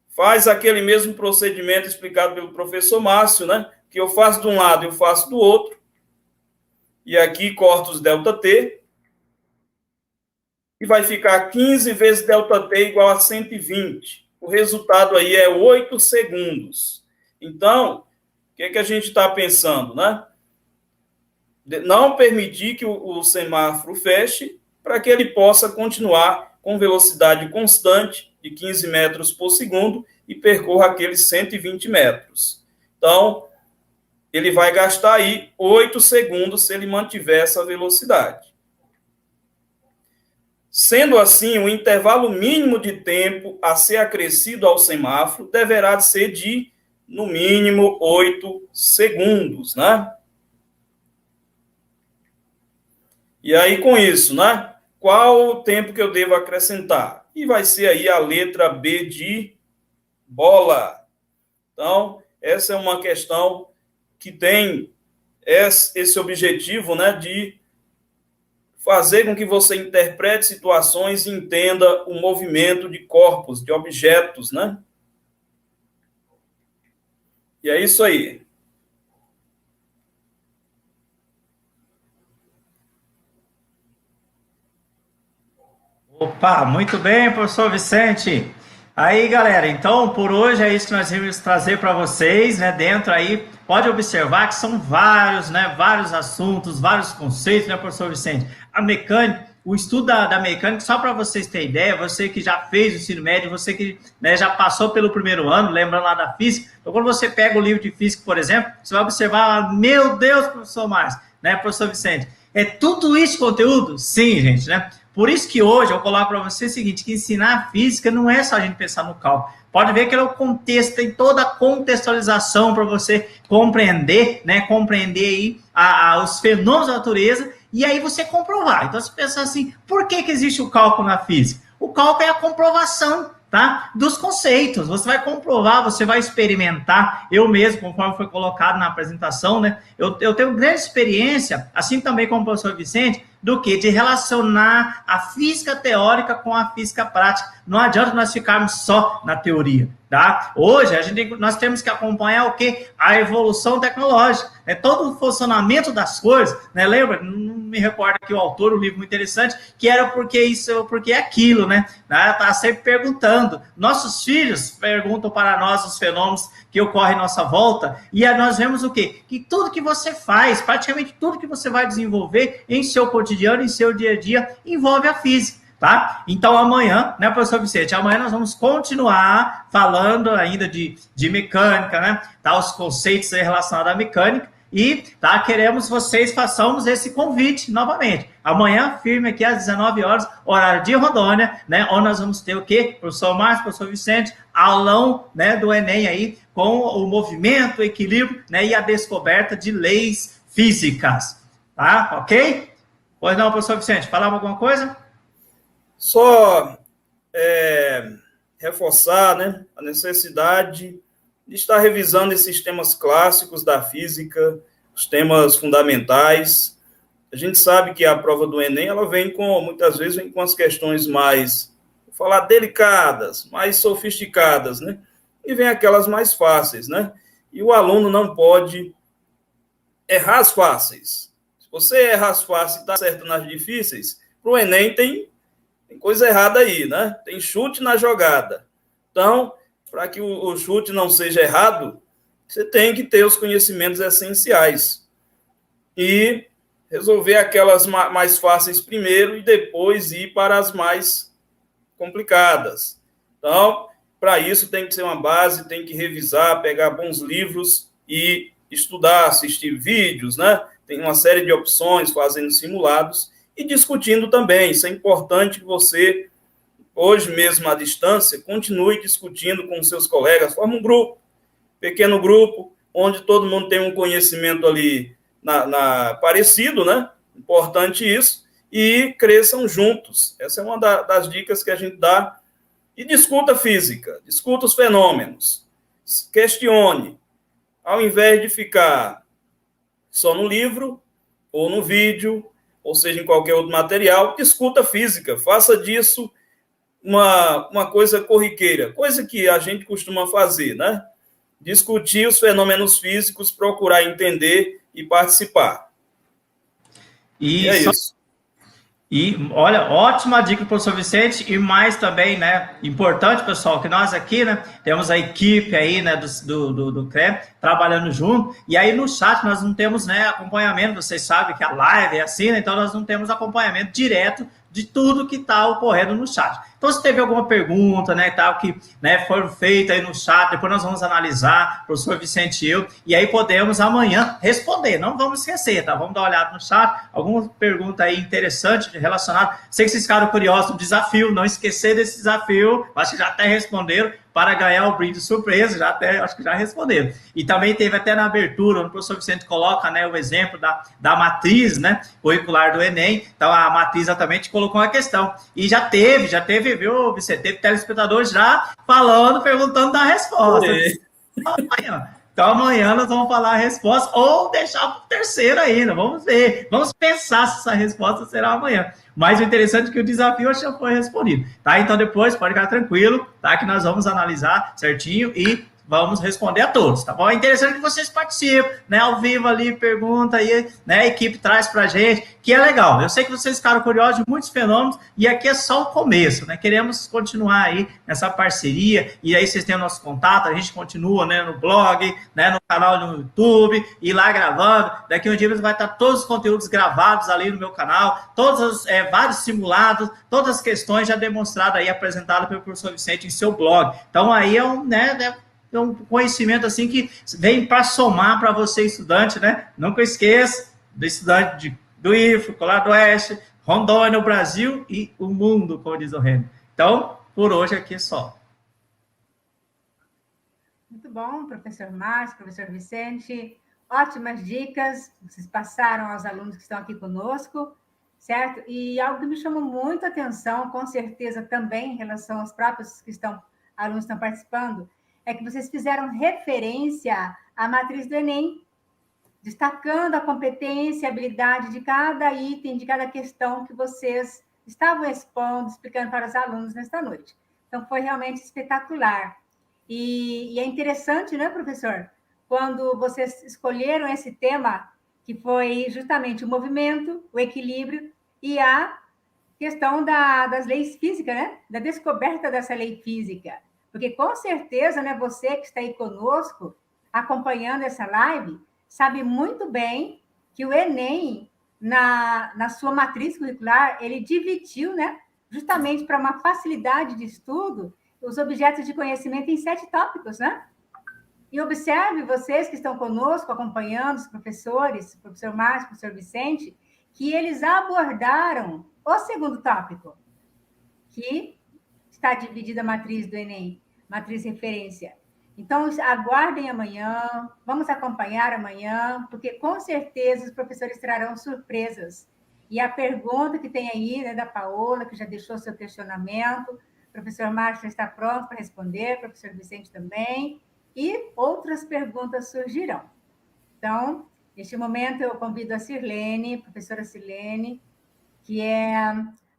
Faz aquele mesmo procedimento explicado pelo professor Márcio, né? Que eu faço de um lado e eu faço do outro. E aqui corto os ΔT. E vai ficar 15 vezes ΔT igual a 120. O resultado aí é 8 segundos. Então, o que a gente está pensando, né? Não permitir que o semáforo feche para que ele possa continuar com velocidade constante de 15 metros por segundo e percorra aqueles 120 metros. Então, ele vai gastar aí 8 segundos se ele mantiver essa velocidade. Sendo assim, o intervalo mínimo de tempo a ser acrescido ao semáforo deverá ser de, no mínimo, 8 segundos, né? E aí, com isso, né? Qual o tempo que eu devo acrescentar? E vai ser aí a letra B de bola. Então, essa é uma questão que tem esse objetivo, né, de fazer com que você interprete situações e entenda o movimento de corpos, de objetos, né? E é isso aí. Opa, muito bem, professor Vicente. Aí, galera, então, por hoje é isso que nós vamos trazer para vocês, né? Dentro aí, pode observar que são vários, né? Vários assuntos, vários conceitos, né, professor Vicente? A mecânica, o estudo da mecânica, só para vocês terem ideia, você que já fez o ensino médio, você que, né, já passou pelo primeiro ano, lembrando lá da física, então quando você pega o livro de física, por exemplo, você vai observar, meu Deus, professor Márcio, né, professor Vicente? É tudo isso conteúdo? Sim, gente, né? Por isso que hoje eu coloco para você o seguinte, que ensinar física não é só a gente pensar no cálculo. Pode ver que é o contexto, tem toda a contextualização para você compreender, né? Compreender aí os fenômenos da natureza e aí você comprovar. Então, você pensa assim, por que existe o cálculo na física? O cálculo é a comprovação, tá? Dos conceitos. Você vai comprovar, você vai experimentar. Eu mesmo, conforme foi colocado na apresentação, né? Eu tenho grande experiência, assim também como o professor Vicente, do que de relacionar a física teórica com a física prática. Não adianta nós ficarmos só na teoria, tá? Hoje, nós temos que acompanhar o quê? A evolução tecnológica, né? Todo o funcionamento das coisas, né? Lembra? Não me recordo aqui o autor, um livro muito interessante, que era porque isso, porque aquilo, né? Tá sempre perguntando. Nossos filhos perguntam para nós os fenômenos que ocorrem à nossa volta, e aí nós vemos o quê? Que tudo que você faz, praticamente tudo que você vai desenvolver em seu cotidiano, em seu dia a dia, envolve a física, tá? Então amanhã, né, professor Vicente, amanhã nós vamos continuar falando ainda de mecânica, né? Tá? Os conceitos aí relacionados à mecânica, E, tá, queremos vocês, façamos esse convite novamente. Amanhã, firme aqui às 19 horas, horário de Rondônia, né, onde nós vamos ter o quê? Professor Márcio, professor Vicente, aulão, né, do Enem aí, com o movimento, o equilíbrio, né, e a descoberta de leis físicas, tá? Ok? Pois não, professor Vicente, falava alguma coisa? Só reforçar, né, a necessidade de estar revisando esses temas clássicos da física, os temas fundamentais. A gente sabe que a prova do Enem, ela muitas vezes vem com as questões mais, vou falar, delicadas, mais sofisticadas, né? E vem aquelas mais fáceis, né? E o aluno não pode errar as fáceis. Se você erra as fáceis e está certo nas difíceis, para o Enem tem coisa errada aí, né? Tem chute na jogada. Então, para que o chute não seja errado, você tem que ter os conhecimentos essenciais. E resolver aquelas mais fáceis primeiro e depois ir para as mais complicadas. Então, para isso tem que ser uma base, tem que revisar, pegar bons livros e estudar, assistir vídeos, né? Tem uma série de opções, fazendo simulados e discutindo também. Isso é importante que você, hoje mesmo à distância, continue discutindo com seus colegas, forma um grupo, pequeno grupo, onde todo mundo tem um conhecimento ali parecido, né? Importante isso, e cresçam juntos. Essa é uma das dicas que a gente dá. E discuta a física, discuta os fenômenos, questione, ao invés de ficar só no livro, ou no vídeo, ou seja, em qualquer outro material, discuta a física, faça disso uma coisa corriqueira, coisa que a gente costuma fazer, né? Discutir os fenômenos físicos, procurar entender e participar. E é isso. E, olha, ótima dica do professor Vicente, e mais também, né, importante, pessoal, que nós aqui, né, temos a equipe aí, né, do CREA, trabalhando junto, e aí no chat nós não temos, né, acompanhamento, vocês sabem que a live é assim, né, então nós não temos acompanhamento direto de tudo que está ocorrendo no chat. Então, se teve alguma pergunta, né, tal, que, né, foram feitas aí no chat, depois nós vamos analisar, professor Vicente e eu, e aí podemos amanhã responder. Não vamos esquecer, tá? Vamos dar uma olhada no chat, alguma pergunta aí interessante relacionada. Sei que vocês ficaram curiosos do desafio, não esquecer desse desafio, acho que já até responderam, para ganhar o brinde surpresa, acho que já responderam. E também teve até na abertura, onde o professor Vicente coloca, né, o exemplo da matriz, né, curricular do Enem. Então, a matriz exatamente colocou uma questão. E já teve, viu, Vicente? Teve telespectadores já falando, perguntando da resposta. Então, amanhã nós vamos falar a resposta, ou deixar para o terceiro ainda. Vamos ver. Vamos pensar se essa resposta será amanhã. Mas o interessante é que o desafio já foi respondido, tá? Então, depois, pode ficar tranquilo, tá? Que nós vamos analisar certinho e vamos responder a todos, tá bom? É interessante que vocês participem, né? Ao vivo ali, pergunta aí, né? A equipe traz pra gente, que é legal. Eu sei que vocês ficaram curiosos de muitos fenômenos, e aqui é só o começo, né? Queremos continuar aí nessa parceria, e aí vocês têm o nosso contato, a gente continua, né? No blog, né? No canal do YouTube, e lá gravando. Daqui a um dia vai estar todos os conteúdos gravados ali no meu canal, todos vários simulados, todas as questões já demonstradas aí, apresentadas pelo professor Vicente em seu blog. Então, aí é um conhecimento assim que vem para somar para você, estudante, né? Nunca esqueça do estudante do IFRO, Colorado Oeste, Rondônia, o Brasil e o mundo, como diz o Renan. Então, por hoje aqui é só. Muito bom, professor Márcio, professor Vicente. Ótimas dicas que vocês passaram aos alunos que estão aqui conosco, certo? E algo que me chamou muito a atenção, com certeza também em relação aos próprios alunos que estão participando, é que vocês fizeram referência à matriz do Enem, destacando a competência e habilidade de cada item, de cada questão que vocês estavam expondo, explicando para os alunos nesta noite. Então, foi realmente espetacular. E é interessante, né, professor? Quando vocês escolheram esse tema, que foi justamente o movimento, o equilíbrio e a questão das leis físicas, né? Da descoberta dessa lei física. Porque, com certeza, né, você que está aí conosco, acompanhando essa live, sabe muito bem que o Enem, na sua matriz curricular, ele dividiu, né, justamente para uma facilidade de estudo, os objetos de conhecimento em 7 tópicos, né? E observe vocês que estão conosco, acompanhando os professores, professor Márcio, professor Vicente, que eles abordaram o segundo tópico, que está dividida a matriz do Enem, matriz referência. Então, aguardem amanhã, vamos acompanhar amanhã, porque com certeza os professores trarão surpresas. E a pergunta que tem aí, né, da Paola, que já deixou seu questionamento, o professor Márcio está pronto para responder, o professor Vicente também, e outras perguntas surgirão. Então, neste momento, eu convido a Sirlene, professora Sirlene, que é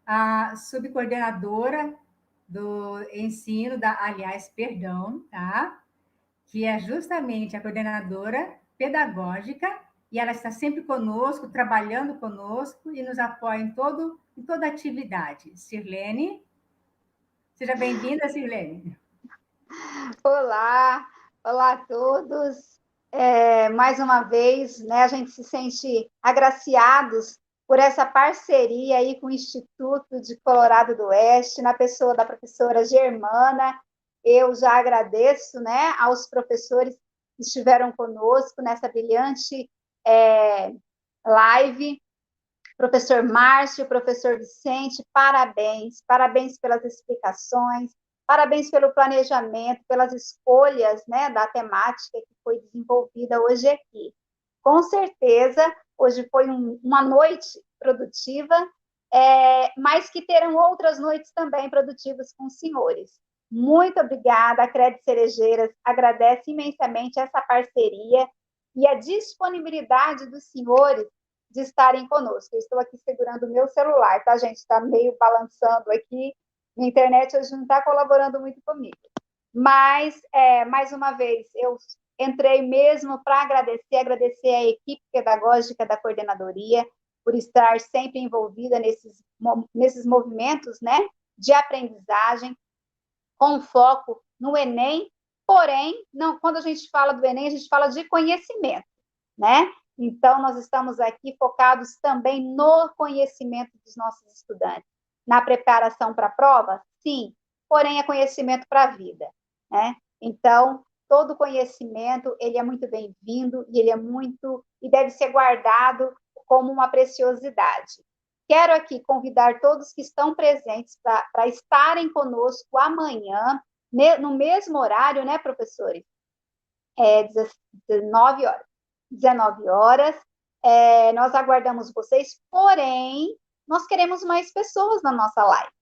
a subcoordenadora do ensino, tá? Que é justamente a coordenadora pedagógica, e ela está sempre conosco, trabalhando conosco, e nos apoia em toda atividade. Sirlene, seja bem-vinda, Sirlene. Olá a todos. Mais uma vez, né, a gente se sente agraciados por essa parceria aí com o Instituto de Colorado do Oeste, na pessoa da professora Germana. Eu já agradeço, né, aos professores que estiveram conosco nessa brilhante live. Professor Márcio, professor Vicente, parabéns pelas explicações, parabéns pelo planejamento, pelas escolhas, né, da temática que foi desenvolvida hoje aqui. Com certeza, hoje foi uma noite produtiva, mas que terão outras noites também produtivas com os senhores. Muito obrigada, a Crede Cerejeiras agradece imensamente essa parceria e a disponibilidade dos senhores de estarem conosco. Eu estou aqui segurando o meu celular, tá, gente? Está meio balançando aqui. Minha internet hoje não está colaborando muito comigo. Mas, mais uma vez, eu entrei mesmo para agradecer a equipe pedagógica da coordenadoria por estar sempre envolvida nesses movimentos, né, de aprendizagem, com foco no Enem, porém, não, quando a gente fala do Enem, a gente fala de conhecimento, né? Então, nós estamos aqui focados também no conhecimento dos nossos estudantes. Na preparação para a prova, sim, porém é conhecimento para a vida, né? Então, todo conhecimento, ele é muito bem-vindo e deve ser guardado como uma preciosidade. Quero aqui convidar todos que estão presentes para estarem conosco amanhã, no mesmo horário, né, professores? 19 horas. 19 horas. Nós aguardamos vocês, porém, nós queremos mais pessoas na nossa live,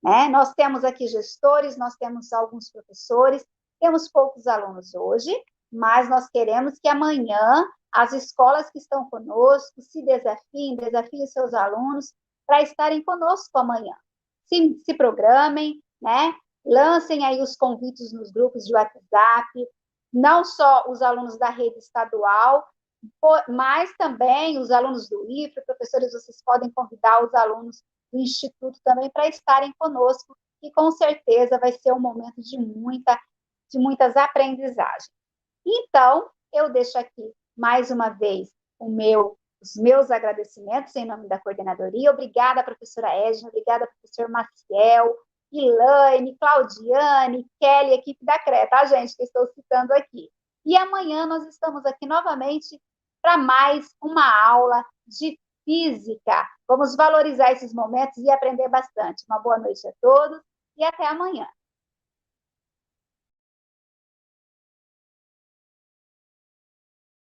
né? Nós temos aqui gestores, nós temos alguns professores, temos poucos alunos hoje, mas nós queremos que amanhã as escolas que estão conosco se desafiem seus alunos para estarem conosco amanhã. Se programem, né? Lancem aí os convites nos grupos de WhatsApp, não só os alunos da rede estadual, mas também os alunos do IFRO, professores, vocês podem convidar os alunos do Instituto também para estarem conosco, e com certeza vai ser um momento de muitas aprendizagens. Então, eu deixo aqui, mais uma vez, os meus agradecimentos em nome da coordenadoria. Obrigada, professora Edna, obrigada, professor Maciel, Ilaine, Claudiane, Kelly, equipe da CRE, tá, gente, que eu estou citando aqui. E amanhã nós estamos aqui novamente para mais uma aula de física. Vamos valorizar esses momentos e aprender bastante. Uma boa noite a todos e até amanhã.